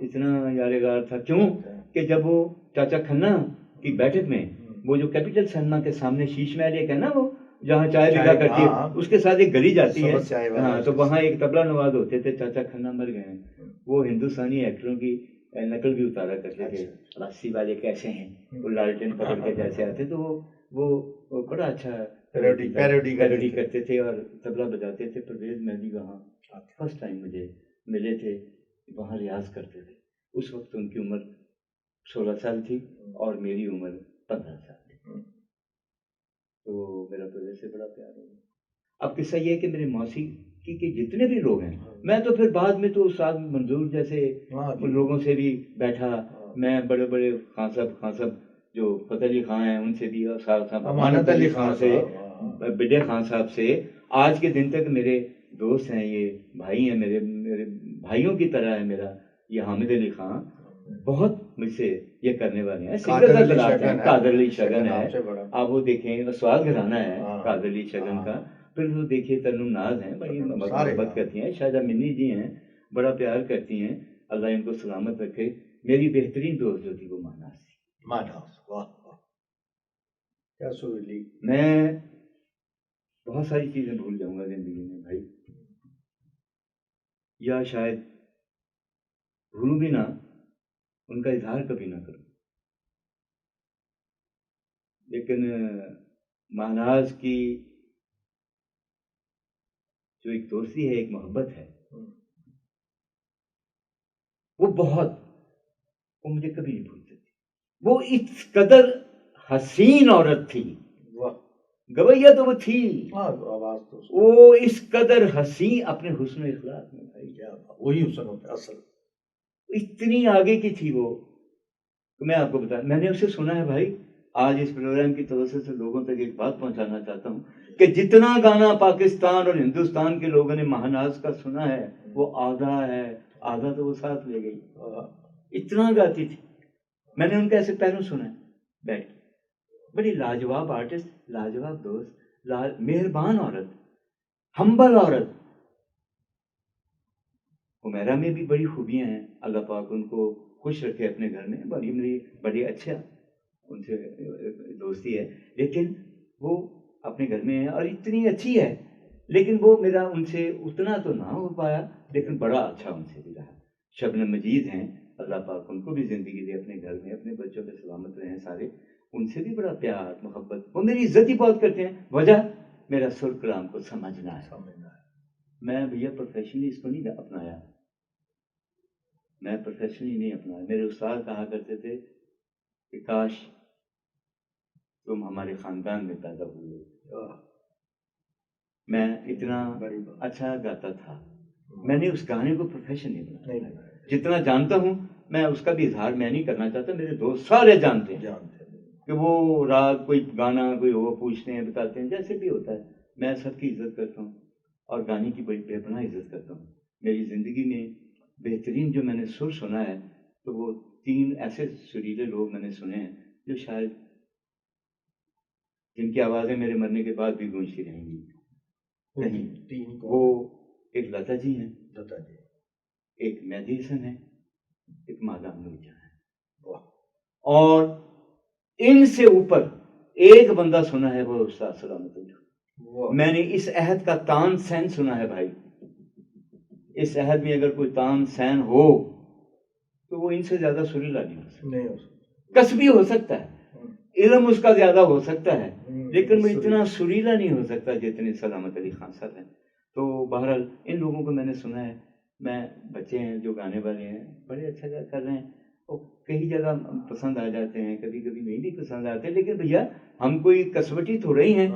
اتنا یار غار تھا. کیوں کہ جب وہ چاچا کھنہ کی بیٹھک میں، وہ جو کیپٹل سنیما کے سامنے شیش محل ایک ہے نا، وہ جہاں چائے بکا کرتی ہے، اس کے ساتھ ایک گلی جاتی ہے. ہاں، تو وہاں ایک طبلہ نواز ہوتے تھے، چاچا کھنہ مر گئے ہیں. وہ ہندوستانی ایکٹروں کی نقل بھی اتارا کرتے تھے. رسی والے کیسے ہیں، وہ لالٹین پکڑ کے جیسے آتے، تو وہ بڑا اچھا پیروڈی کرتے تھے اور طبلہ بجاتے تھے. پرویز مہدی وہاں فرسٹ ٹائم مجھے ملے تھے، وہاں ریاض کرتے تھے. اس وقت ان کی عمر 16 سال تھی اور میری عمر 15 سال تھی. تو میرا پرویز سے بڑا پیار ہو گیا. اب قصہ یہ ہے کہ میرے موسیقی کے جتنے بھی لوگ ہیں، میں تو پھر بعد میں تو استاد منظور جیسے ان لوگوں سے بھی بیٹھا. میں بڑے بڑے خان صاحب جو فتح علی خان ہیں، ان سے بھی، امانت علی خان سے، بڈے خان صاحب سے، آج کے دن تک میرے دوست ہیں. یہ بھائی ہیں، میرے بھائیوں کی طرح ہے میرا یہ حامد علی خان. بہت مجھ سے یہ کرنے والے ہیں. سنگر حضرات ہیں، قادر علی شگن ہے، آپ وہ دیکھیں، سواد گھرانہ ہے قادر علی شگن کا. پھر وہ دیکھیے ترنم ناز ہیں، بڑی محبت کرتی ہیں. شاہجہ منی جی ہیں، بڑا پیار کرتی ہیں. اللہ ان کو سلامت رکھے. میری بہترین دوست جو تھی وہ ماناس تھی. میں بہت ساری چیزیں بھول جاؤں گا زندگی میں بھائی، یا شاید بھولوں بھی نہ، ان کا اظہار کبھی نہ کروں. لیکن مہناز کی جو ایک دوستی ہے، ایک محبت ہے، وہ بہت، وہ مجھے کبھی نہیں بھول سکتی. وہ اس قدر حسین عورت تھی، گویا تو وہ تھی، وہ اس قدر حسین اپنے حسن و اخلاق میں بھائی، وہی حسن ہوتا ہے اصل. اتنی آگے کی تھی وہ. میں آپ کو بتا، میں نے اسے سنا ہے بھائی. آج اس پروگرام کی توسط سے لوگوں تک ایک بات پہنچانا چاہتا ہوں کہ جتنا گانا پاکستان اور ہندوستان کے لوگوں نے مہناز کا سنا ہے، وہ آدھا ہے، آدھا تو وہ ساتھ لے گئی. اتنا گاتی تھی. میں نے ان کا ایسے پہلو سنا ہے بیٹھ کے. بڑی لاجواب آرٹسٹ، لاجواب دوست، مہربان عورت، ہمبل عورت. حمیرہ میں بھی بڑی خوبیاں ہیں، اللہ پاک ان کو خوش رکھے اپنے گھر میں. بڑی اچھا ان سے دوستی ہے، لیکن وہ اپنے گھر میں ہے اور اتنی اچھی ہے. لیکن وہ میرا ان سے اتنا تو نہ ہو پایا، لیکن بڑا اچھا ان سے بھی رہا. شبنم مجید ہیں، اللہ پاک ان کو بھی زندگی دے اپنے گھر میں، اپنے بچوں پہ سلامت رہیں سارے. ان سے بھی بڑا پیار محبت. وہ میری عزت ہی بہت کرتے ہیں. وجہ میرا سر کلام کو سمجھنا ہے. میں بھیا پروفیشنلی اس کو نہیں اپنایا، میں پروفیشنلی نہیں اپنایا. میرے استاد کہا کرتے تھے کہ کاش تم ہمارے خاندان میں پیدا ہوئے. میں اتنا اچھا گاتا تھا. میں نے اس گانے کو پروفیشن نہیں بنایا. جتنا جانتا ہوں میں اس کا بھی اظہار میں نہیں کرنا چاہتا. میرے دوست سارے جانتے ہیں کہ وہ رات کوئی گانا کوئی ہو پوچھتے ہیں، بتاتے ہیں، جیسے بھی ہوتا ہے. میں سب کی عزت کرتا ہوں اور گانے کی بڑی بے پناہ عزت کرتا ہوں. میری زندگی میں بہترین جو میں نے سر سنا ہے، تو وہ 3 ایسے سریلے لوگ میں نے سنے ہیں جو شاید جن کی آوازیں میرے مرنے کے بعد بھی گونجتی رہیں گی کہیں. وہ ایک لتا جی ہیں، ایک مہدی حسن ہے، ایک مادام نور جہاں ہے. اور ان سے اوپر ایک بندہ سنا ہے، وہ استاد سلامت علی خان. میں نے اس عہد کا تان سین سنا ہے بھائی. اس عہد میں اگر کوئی تان سین ہو تو وہ ان سے زیادہ سریلا نہیں ہو سکتا. نہیں ہو سکتا. کسبی ہو سکتا ہے, علم اس کا زیادہ ہو سکتا ہے, لیکن وہ اتنا سریلا نہیں ہو سکتا جتنے سلامت علی خان صاحب ہیں. تو بہرحال ان لوگوں کو میں نے سنا ہے. میں بچے ہیں جو گانے والے ہیں بڑے اچھا کر رہے ہیں, اور کئی جگہ پسند آ جاتے ہیں, کبھی کبھی نہیں بھی پسند آتے. لیکن بھیا ہم کوئی کسوٹی تھوڑے ہی ہیں.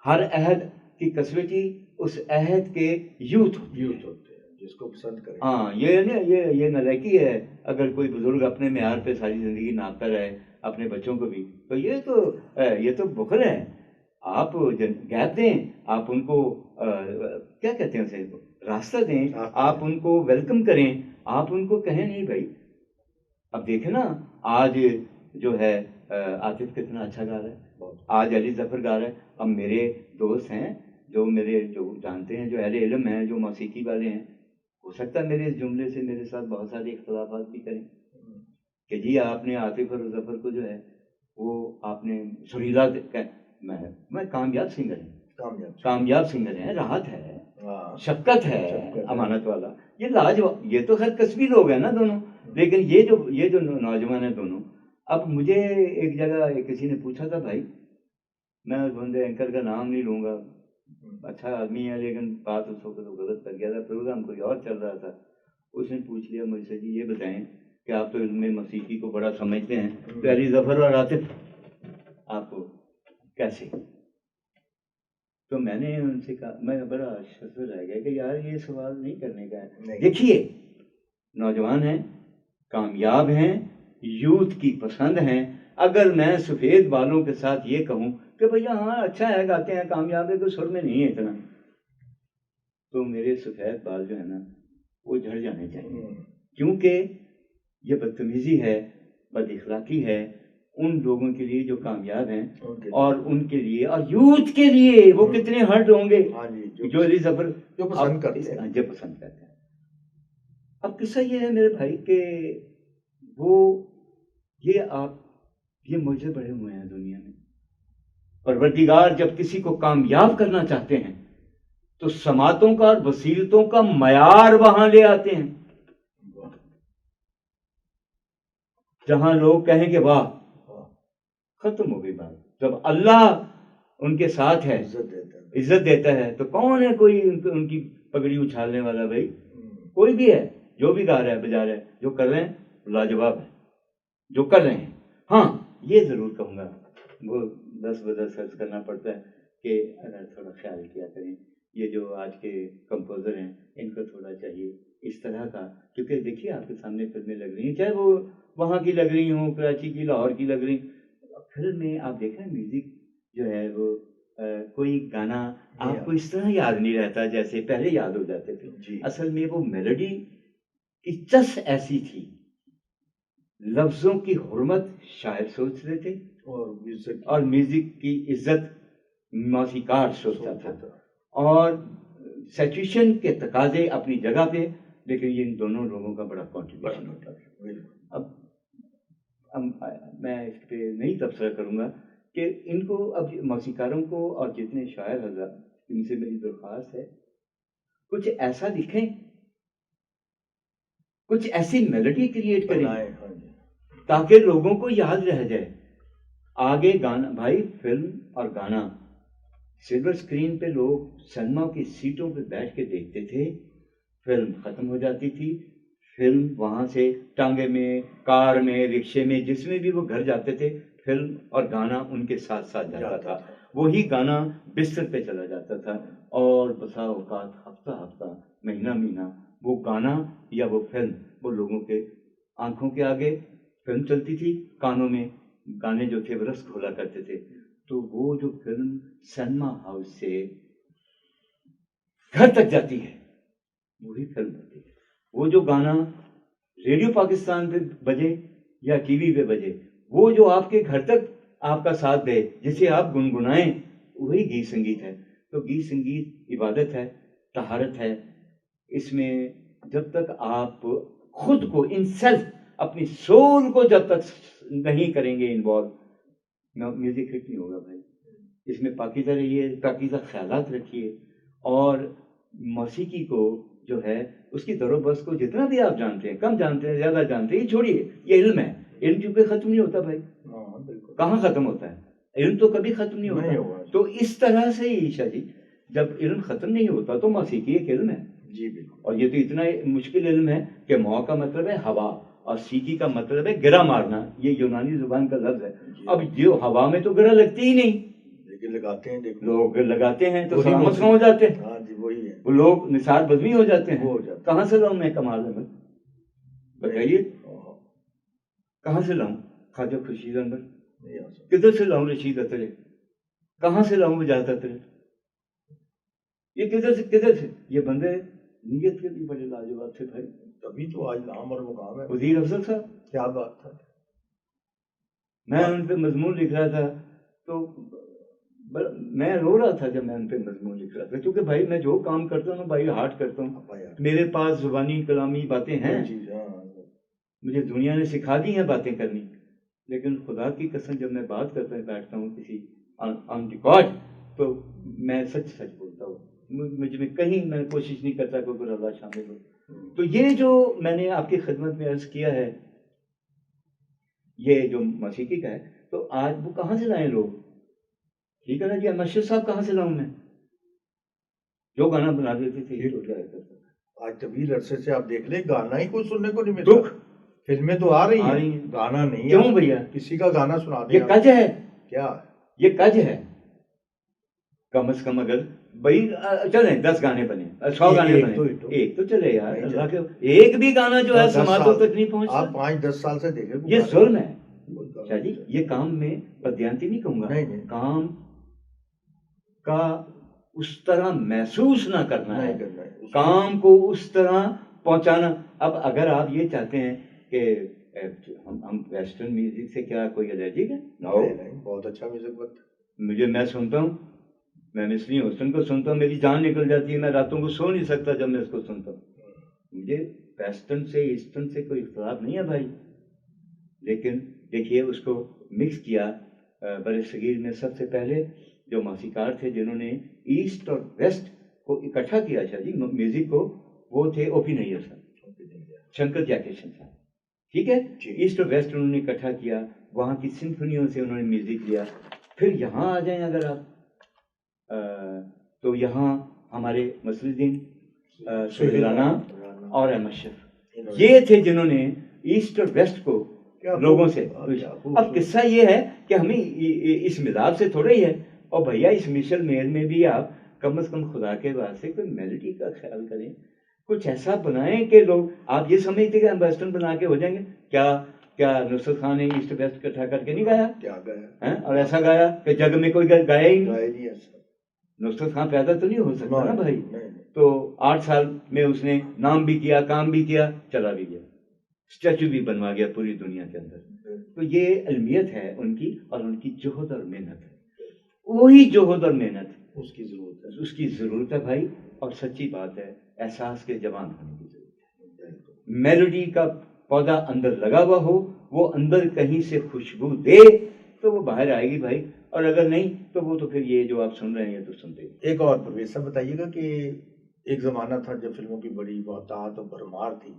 ہر عہد کی کسوٹی اس عہد کے یوتھ ہوتے ہیں جس کو پسند کریں. ہاں, یہ نالائکی ہے اگر کوئی بزرگ اپنے معیار پہ ساری زندگی ناپتا رہے اپنے بچوں کو بھی, تو یہ تو بخل ہے. آپ گیپ دیں, آپ ان کو کیا کہتے ہیں اسے, راستہ دیں, آپ ان کو ویلکم کریں, آپ ان کو کہیں نہیں بھائی. اب دیکھیں نا آج جو ہے عاطف کتنا اچھا گا رہا ہے, آج علی ظفر گا رہا ہے. اب میرے دوست ہیں جو جانتے ہیں, جو اہل علم ہیں, جو موسیقی والے ہیں, ہو سکتا ہے میرے اس جملے سے میرے ساتھ بہت سارے اختلافات بھی کریں کہ جی آپ نے عاطف اور ظفر کو جو ہے وہ آپ نے سریلا. میں کامیاب سنگر ہیں, کامیاب سنگر ہیں, راحت ہے, شفقت ہے, امانت والا, یہ لاجواب. یہ تو خیر کسبی لوگ ہیں نا دونوں, لیکن یہ جو نوجوان ہیں دونوں. اب مجھے ایک جگہ کسی نے پوچھا تھا بھائی, میں اس بندے اینکر کا نام نہیں لوں گا, اچھا آدمی ہے لیکن بات اس وقت تو غلط کر گیا تھا, پروگرام کوئی اور چل رہا تھا. اس نے پوچھ لیا مجھ سے, جی یہ بتائیں کہ آپ تو علم موسیقی کو بڑا سمجھتے ہیں, تو علی ظفر اور عاطف آپ کو کیسے؟ تو میں نے ان سے کہا, میں بڑا شرط رہ گیا کہ یار یہ سوال نہیں کرنے کا ہے. دیکھیے نوجوان ہیں, کامیاب ہیں, یوتھ کی پسند ہیں. اگر میں سفید بالوں کے ساتھ یہ کہوں کہ بھیا ہاں اچھا ہے, گاتے ہیں, کامیاب ہے, کوئی سر میں نہیں ہے اتنا, تو میرے سفید بال جو ہے نا وہ جھڑ جانے چاہیے, کیونکہ یہ بدتمیزی ہے, بد اخلاقی ہے ان لوگوں کے لیے جو کامیاب ہیں, اور ان کے لیے اور یوتھ کے لیے وہ کتنے ہرٹ ہوں گے جو علی ظفر جو پسند کرتے ہیں. اب قصہ یہ ہے میرے بھائی کہ یہ موجے بڑھے ہوئے ہیں دنیا میں. پروردگار جب کسی کو کامیاب کرنا چاہتے ہیں تو سماعتوں کا اور وسیلتوں کا معیار وہاں لے آتے ہیں جہاں لوگ کہیں کہ واہ, ختم ہو گئی بات. جب اللہ ان کے ساتھ ہے, عزت دیتا ہے, تو کون ہے کوئی ان کی پگڑی اچھالنے والا بھائی؟ کوئی بھی ہے, جو بھی گا رہا ہے, بجا رہا ہے, جو کر رہے ہیں لاجواب ہے جو کر رہے ہیں. ہاں یہ ضرور کہوں گا, وہ 10 بدس خرچ کرنا پڑتا ہے کہ اگر تھوڑا خیال کیا کریں, یہ جو آج کے کمپوزر ہیں ان کو تھوڑا چاہیے اس طرح کا, کیونکہ دیکھیے آپ کے سامنے فلمیں لگ رہی ہیں, چاہے وہ وہاں کی لگ رہی ہوں, کراچی کی, لاہور کی لگ رہی. فلم میں آپ دیکھیں میوزک جو ہے وہ کوئی گانا آپ کو اس طرح یاد نہیں رہتا جیسے پہلے یاد ہو جاتے تھے. اصل میں وہ میلوڈی کی چس ایسی تھی, لفظوں کی حرمت شاعر سوچتے تھے اور میوزک کی عزت موسیقار سوچتا تھا, اور سچویشن کے تقاضے اپنی جگہ پہ, لیکن یہ ان دونوں لوگوں کا بڑا کنٹریبیوشن ہوتا ہے. اب میں اس پہ نہیں تبصرہ کروں گا کہ ان کو, اب موسیقاروں کو اور جتنے شاعر حضرات, ان سے میری درخواست ہے کچھ ایسا لکھیں, کچھ ایسی میلوڈی کریٹ کریں تاکہ لوگوں کو یاد رہ جائے. آگے گانا بھائی, فلم اور گانا سلور اسکرین پہ لوگ سنیما کی سیٹوں پہ بیٹھ کے دیکھتے تھے, فلم ختم ہو جاتی تھی, فلم وہاں سے ٹانگے میں, کار میں, رکشے میں, جس میں بھی وہ گھر جاتے تھے, فلم اور گانا ان کے ساتھ ساتھ جاتا تھا. وہی گانا بستر پہ چلا جاتا تھا, اور بسا اوقات ہفتہ ہفتہ, مہینہ مہینہ وہ گانا یا وہ فلم وہ لوگوں کے آنکھوں کے آگے فلم چلتی تھی, کانوں میں گانے جو تھے وہ رس کھولا کرتے تھے. تو وہ جو فلم سنیما ہاؤس سے گھر تک جاتی ہے وہی فلم ہوتی ہے. وہ جو گانا ریڈیو پاکستان پہ بجے یا ٹی وی پہ بجے, وہ جو آپ کے گھر تک آپ کا ساتھ دے, جسے آپ گنگنائیں, وہی گیت سنگیت ہے. تو گیت سنگیت عبادت ہے, طہارت ہے. اس میں جب تک آپ خود کو ان سیلف, اپنی سول کو جب تک نہیں کریں گے انوالو, میوزک ہٹ نہیں ہوگا بھائی. اس میں پاکیزہ رہیے، پاکیزہ خیالات رکھیے، اور موسیقی کو جو ہے اس کی در و بس کو جتنا بھی آپ جانتے ہیں، کم جانتے ہیں زیادہ جانتے ہیں، یہ چھوڑیے، یہ علم ہے، علم چونکہ ختم نہیں ہوتا بھائی، ہاں بالکل، کہاں ختم ہوتا ہے علم؟ تو کبھی ختم نہیں نہیں ہوتا. ہوگا. تو اس طرح سے ہی شاہ جی جب علم ختم نہیں ہوتا تو موسیقی ایک علم ہے. جی بالکل. اور یہ تو اتنا مشکل علم ہے کہ مو کا مطلب ہے ہوا اور سیکی کا مطلب ہے گرا مارنا، یہ یونانی زبان کا لفظ ہے. اب جو ہوا میں تو گرا لگتی ہی نہیں، لیکن لگاتے ہیں، دیکھو لوگ لگاتے ہیں تو وہی سلامت موسیقی. کہاں ہو جاتے ہیں، ہاں جی وہی ہے، وہ لوگ نثار بزمی ہو جاتے ہیں. وہ ہو جاتا کہاں سے لاؤں میں کمال احمد؟ بتائیے کہاں سے لاؤں خواجہ خورشید احمد؟ نہیں آ سکتا. کدھر سے لاؤں رشید اترے؟ کہاں سے لاؤں وجاہت اترے؟ یہ کدھر سے یہ بندے نیت کے بھی بڑے لاجواب تھے بھائی. تبھی تو آج نام اور مقام ہے. وزیر افضل صاحب، کیا بات ہے. میں ان پہ مضمون لکھ رہا تھا تو میں رو رہا تھا جب میں ان پہ مضمون لکھ رہا تھا، کیونکہ بھائی میں جو کام کرتا ہوں بھائی ہارٹ کرتا ہوں. میرے پاس زبانی کلامی باتیں ہیں، مجھے دنیا نے سکھا دی ہیں باتیں کرنی، لیکن خدا کی قسم جب میں بات کرتا ہوں بیٹھتا ہوں کسی آن ریکارڈ تو میں سچ بولتا ہوں. مجھ میں کہیں میں کوشش نہیں کرتا کہ کوئی اللہ شامل ہو. تو یہ جو میں نے آپ کی خدمت میں عرض کیا ہے یہ جو موسیقی کا ہے، تو آج وہ کہاں سے لائیں لوگ؟ ٹھیک ہے نا جی، مشہور صاحب کہاں سے لاؤں میں؟ جو گانا بنا دیتے تھے ہٹ ہو جایا کرتا تھا. آج طویل عرصے سے آپ دیکھ لیں گانا ہی کوئی سننے کو نہیں ملتا. دکھ فلمیں تو آ رہی ہیں، گانا نہیں. کیوں بھیا؟ کسی کا گانا سنا دیں. یہ کج ہے، کیا یہ کج ہے. کم از کم اگر بھائی چلیں 10 گانے بنے 100 گانے بنے، ایک تو چلے یار، اللہ کے ایک بھی گانا جو ہے سماعتوں تک نہیں پہنچتا. آپ 5-10 سال سے دیکھیں یہ ظلم ہے شاہ جی. یہ کام میں بدیانتی نہیں کہوں گا، کام کا اس طرح محسوس نہ کرنا ہے، کام کو اس طرح پہنچانا. اب اگر آپ یہ چاہتے ہیں کہ ہم ویسٹرن میوزک سے کیا کوئی الرجی ہے؟ بہت اچھا میوزک بنتا ہے. میں سنتا ہوں، میں مسلی حسن کو سنتا ہوں، میری جان نکل جاتی ہے، میں راتوں کو سو نہیں سکتا جب میں اس کو سنتا ہوں. مجھے ویسٹرن سے ایسٹرن سے کوئی اختلاف نہیں ہے بھائی، لیکن دیکھیے اس کو مکس کیا. بر صغیر میں سب سے پہلے جو موسیقار تھے جنہوں نے ایسٹ اور ویسٹ کو اکٹھا کیا شاہ جی میوزک کو، وہ تھے او پی نیر صاحب، شنکر جیکیشن صاحب. ٹھیک ہے، ایسٹ اور ویسٹ انہوں نے اکٹھا کیا، وہاں کی سمفنیوں سے انہوں نے میوزک لیا. پھر یہاں آ جائیں اگر آپ تو یہاں ہمارے مسعود الدین سہیل رانا اور احمد شفیع یہ تھے جنہوں نے ایسٹ اور ویسٹ کو لوگوں سے. اب قصہ یہ ہے کہ ہمیں اس مزاج سے تھوڑا ہی ہے. اور بھیا اس مشل میل میں بھی آپ کم از کم خدا کے واسطے کوئی میلوڈی کا خیال کریں، کچھ ایسا بنائیں کہ لوگ. آپ یہ سمجھتے کہ ہم ویسٹرن بنا کے ہو جائیں گے؟ کیا نصرت خان نے ایسٹ ویسٹ اکٹھا کر کے نہیں گایا؟ کیا گایا اور ایسا گایا کہ جگ میں کوئی گایا ہی نہیں. نصرت خان پیدا تو نہیں ہو سکتا نا بھائی. تو 8 سال میں اس نے نام بھی کیا، کام بھی کیا، چلا بھی گیا، اسٹیچو بھی بنوا گیا پوری دنیا کے اندر. تو یہ علمیت ہے ان کی، اور ان کی جوہد اور محنت ہے. وہی جوہد اور محنت اس کی ضرورت ہے، اس کی ضرورت ہے بھائی. اور سچی بات ہے احساس کے جوان ہونے کی ضرورت ہے. میلوڈی کا پودا اندر لگا ہوا ہو، وہ اندر کہیں سے خوشبو دے تو وہ باہر آئے گی بھائی. اور اگر نہیں تو وہ تو پھر یہ جو آپ سن رہے ہیں یہ تو سنتے ہیں. ایک اور پرویز صاحب بتائیے گا کہ ایک زمانہ تھا جب فلموں کی بڑی بہتات اور بھرمار تھی،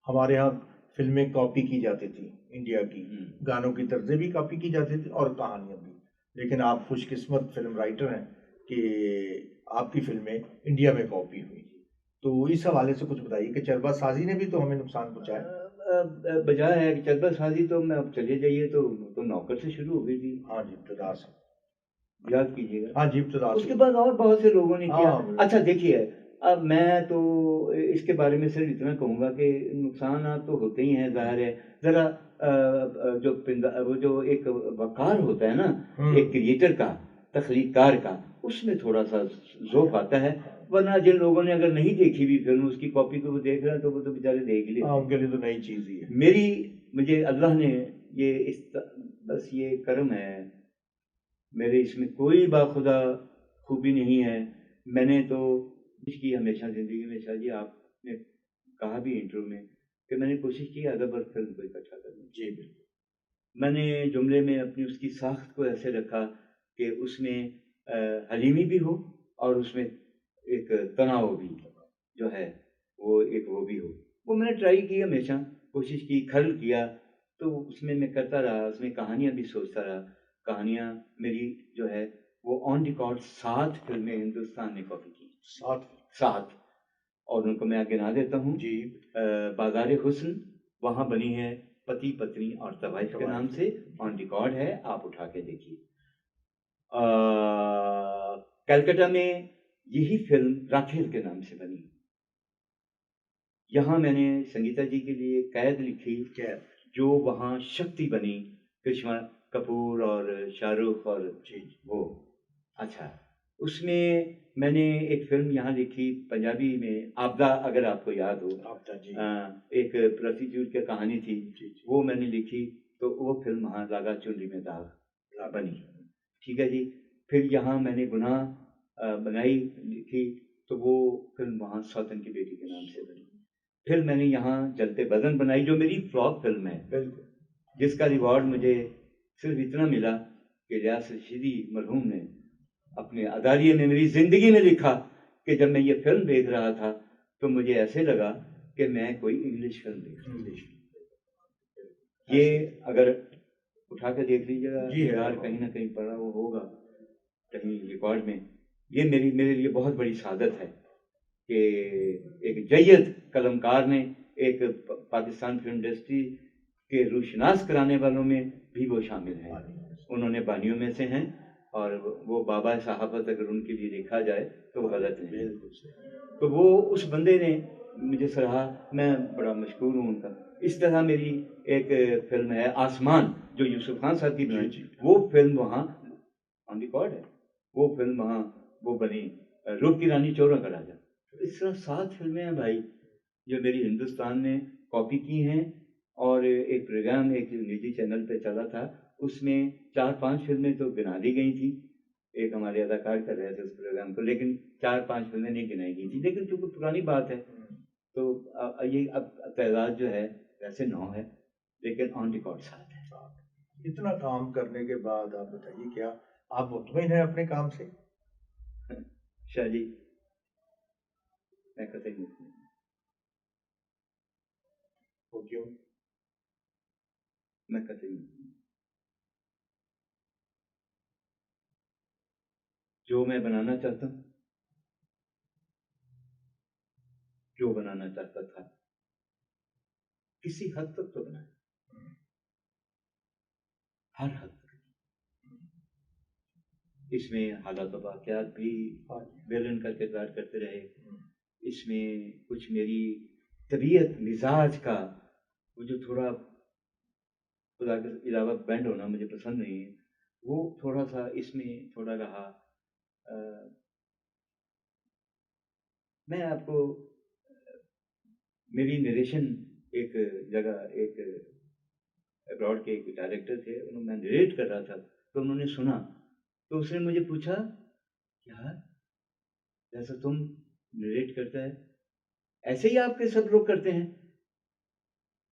ہمارے ہاں فلمیں کاپی کی جاتی تھی، انڈیا کی گانوں کی طرزیں بھی کاپی کی جاتی تھی اور کہانیاں بھی. لیکن آپ خوش قسمت فلم رائٹر ہیں کہ آپ کی فلمیں انڈیا میں کاپی ہوئی. تو اس حوالے سے کچھ بتائیے کہ چربا سازی نے بھی تو ہمیں نقصان پہنچایا. بجائے ہے کہ چربا سازی تو میں اب چلے جائیے تو نوکر سے شروع ہو گئی تھی. ہاں جی ابتدا سے یاد کیجیے گا. ہاں جی ابتدا سے. اس کے بعد اور بہت سے لوگوں نے کیا. اچھا دیکھیے اب میں تو اس کے بارے میں صرف اتنا کہوں گا کہ نقصانات تو ہوتے ہی ہیں ظاہر ہے. ذرا وہ جو ایک وقار ہوتا ہے نا ایک کریٹر کا، تخلیق کار کا، اس میں تھوڑا سا ذوق آتا ہے. ورنہ جن لوگوں نے اگر نہیں دیکھی بھی فلم اس کی کاپی کو وہ دیکھ رہے ہیں تو وہ تو بیچارے دیکھ لیتے ہیں. ان کے لیے تو نئی چیز ہی ہے. مجھے اللہ نے یہ بس یہ کرم ہے، میرے اس میں کوئی باخدا خوبی نہیں ہے. میں نے تو کوشش کی ہمیشہ زندگی میں شاہ جی، آپ نے کہا بھی انٹرویو میں کہ میں نے کوشش کی ادب اور فلم کو اکٹھا کرنے. جی بالکل. میں نے جملے میں اپنی اس کی ساخت کو ایسے رکھا کہ اس میں حلیمی بھی ہو اور اس میں ایک تناؤ بھی جو ہے وہ ایک وہ بھی ہو. وہ میں نے ٹرائی کی ہمیشہ, کوشش کی, کھل کیا, تو اس میں کرتا رہا, اس میں کہانیاں بھی سوچتا رہا. کہانیاں میری جو ہے وہ آن ریکارڈ 7 فلمیں ہندوستان نے کاپی کی. 7 اور ان کو میں گنا دیتا ہوں جی. بازار حسن وہاں بنی ہے پتی پتنی اور طوائف کے نام سے, آن ریکارڈ ہے, آپ اٹھا کے دیکھیے. کلکتہ میں یہی فلم راتھیل کے نام سے بنی. یہاں میں نے سنگیتا جی کے لیے قید لکھی, جو وہاں شکتی بنی, کرشمہ کپور اور شاہ رخ اور وہ. اچھا, اس میں نے ایک فلم یہاں لکھی پنجابی میں, آبدہ, اگر آپ کو یاد ہو, ایک پروسٹیٹیوٹ کی کہانی تھی, وہ میں نے لکھی, تو وہ فلم وہاں لاگا چنری میں داغ بنی. ٹھیک ہے جی. پھر یہاں میں نے گناہ بنائی لکھی, تو وہ فلم وہاں سوتن کی بیٹی کے نام سے بنی. پھر میں نے یہاں جلتے بدن بنائی, جو میری فلاپ فلم ہے, جس کا ریوارڈ مجھے صرف اتنا ملا کہ ریاض رشیدی مرحوم نے اپنے اداریے میں میری زندگی میں لکھا کہ جب میں یہ فلم دیکھ رہا تھا تو مجھے ایسے لگا کہ میں کوئی انگلش فلم دیکھ رہا ہوں. یہ اگر اٹھا کے دیکھ لیجیے گا, یار کہیں نہ کہیں پڑا وہ ہوگا کہیں ریکارڈ میں. یہ میرے لیے بہت بڑی سعادت ہے کہ ایک جید قلمکار نے, ایک پاکستان فلم انڈسٹری کے روشناس کرانے والوں میں بھی وہ شامل ہیں. انہوں نے بانیوں میں سے ہیں, اور وہ بابا صحافت اگر ان کے لیے دیکھا جائے تو وہ غلط نہیں. تو وہ اس بندے نے مجھے سراہا, میں بڑا مشکور ہوں ان کا. اس طرح میری ایک فلم ہے آسمان, جو یوسف خان صاحب کی بنائی, وہ فلم وہاں آن ریکارڈ ہے. وہ فلم وہاں وہ بنی, روپ کی رانی چوروں کا راجا. اس طرح 7 فلمیں ہیں بھائی جو میری ہندوستان نے کاپی کی ہیں. اور ایک پروگرام ایک نجی چینل پہ چلا تھا, اس میں 4-5 فلمیں تو گنا دی گئی تھیں. ایک ہمارے اداکار کر رہے تھے اس پروگرام کو, لیکن 4-5 فلمیں نہیں گنائی گئی تھیں. لیکن چونکہ پرانی بات ہے تو یہ اب تعداد جو ہے ویسے 9 ہے, لیکن آن ریکارڈ 7 ہے. اتنا کام کرنے کے بعد آپ بتائیے, کیا آپ مطمئن ہیں اپنے کام سے؟ شاہ جی, میں قطعی مطمئن ہوں. وہ کیوں؟ میں قطعی مطمئن ہوں. جو میں بنانا چاہتا ہوں, جو بنانا چاہتا تھا, کسی حد تک تو بنایا, ہر حد تک. اس میں حالات و واقعات بھی ویلن کا کردار کرتے رہے. اس میں کچھ میری طبیعت مزاج کا وہ جو تھوڑا خدا کے علاوہ بینڈ ہونا مجھے پسند نہیں ہے, وہ تھوڑا سا اس میں تھوڑا رہا. میں آپ کو میری نریشن ایک جگہ, ایک ابراڈ کے ایک ڈائریکٹر تھے, میں نریٹ کر رہا تھا تو انہوں نے سنا, تو اس نے مجھے پوچھا, یار جیسا تم نریٹ کرتا ہے ایسے ہی آپ کے سب لوگ کرتے ہیں؟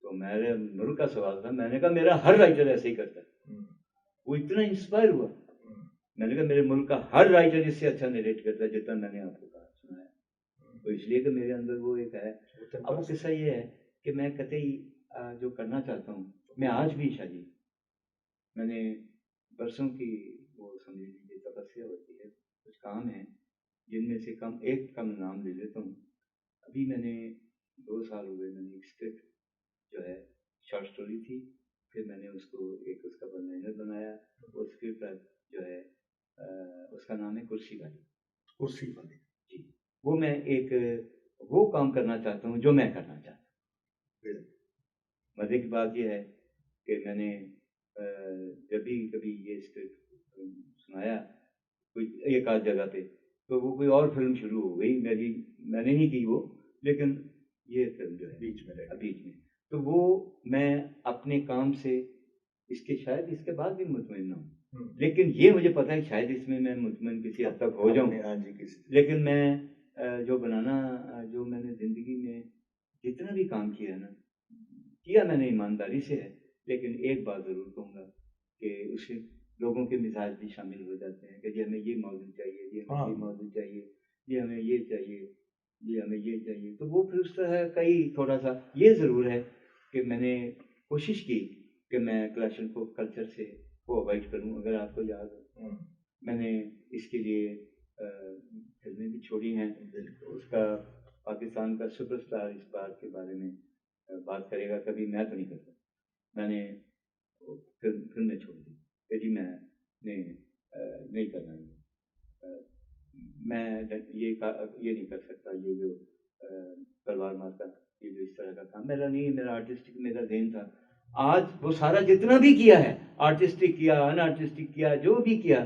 تو میرے ملک کا سوال تھا, میں نے کہا میرا ہر رائٹر ایسے ہی کرتا ہے. وہ اتنا انسپائر ہوا, میں نے کہا میرے ملک کا ہر رائٹر اس سے اچھا نریٹ کرتا ہے جتنا میں نے آپ کو کہا سنا ہے. تو اس لیے کہ میرے اندر وہ ایک ہے. اب وہ قصہ یہ ہے کہ میں قطعی جو کرنا چاہتا ہوں, میں آج بھی شاہ جی, میں نے برسوں کی وہ سمجھ لیجیے تپسیا ہوتی ہے, کچھ کام ہیں جن میں سے ایک کم نام لے لیتا ہوں. ابھی میں نے 2 سال ہوئے, میں نے ایک اسکرپٹ جو ہے شارٹ سٹوری تھی, پھر میں نے اس کو ایک اس کا ون لائنر بنایا. وہ اسکرپٹ جو ہے اس کا نام ہے کرسی والی. جی, وہ میں ایک وہ کام کرنا چاہتا ہوں جو میں کرنا چاہتا ہوں. مزے کی بات یہ ہے کہ میں نے جب بھی کبھی یہ اسکرپٹ سنایا کوئی ایک آدھ جگہ پہ, تو وہ کوئی اور فلم شروع ہو گئی میری, میں نے نہیں کی وہ, لیکن یہ فلم جو ہے بیچ میں. تو وہ میں اپنے کام سے اس کے شاید اس کے بعد بھی مطمئن نہ ہوں, لیکن یہ مجھے پتہ ہے شاید اس میں مطمئن کسی حد تک ہو جاؤں. لیکن میں جو بنانا, جو میں نے زندگی میں جتنا بھی کام کیا ہے نا, کیا میں نے ایمانداری سے ہے. لیکن ایک بات ضرور کہوں گا کہ اسے لوگوں کے مزاج بھی شامل ہو جاتے ہیں کہ جی ہمیں یہ موضوع چاہیے، جی ہمیں یہ موضوع چاہیے، جی ہمیں یہ چاہیے، جی ہمیں یہ چاہیے. تو وہ پھر اس طرح کئی تھوڑا سا یہ ضرور ہے کہ میں نے کوشش کی کہ میں کلاشن کو کلچر سے وہ اوائڈ کروں. اگر آپ کو یاد ہو میں نے اس کے لیے فلمیں بھی چھوڑی ہیں. اس کا پاکستان کا سپر اسٹار اس بات کے بارے میں بات کرے گا کبھی، میں تو نہیں کرتا. میں نے فلمیں چھوڑ دی کہ جی میں نے نہیں کرنا. میں یہ نہیں کر سکتا، یہ جو تلوار مار کا یہ جو اس طرح کا کام میرا نہیں. میرا آرٹسٹک میرا ذہن تھا. آج وہ سارا جتنا بھی کیا ہے، آرٹسٹک کیا، ان آرٹسٹک کیا، جو بھی کیا،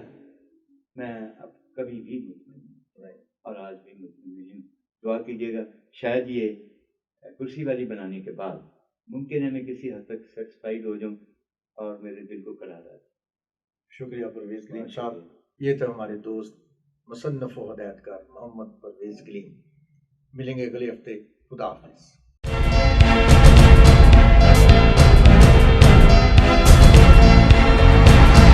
میں اب کبھی بھی مطمئن نہیں اور آج بھی مطمئن نہیں. دعا کیجیے گا شاید یہ کرسی والی بنانے کے بعد ممکن ہے میں کسی حد تک سیٹسفائیڈ ہو جاؤں اور میرے دل کو قرار آ جائے. شکریہ پرویز کلیم صاحب. یہ تھے ہمارے دوست مصنف و ہدایت کار محمد پرویز کلیم. ملیں گے اگلے ہفتے. خدا حافظ.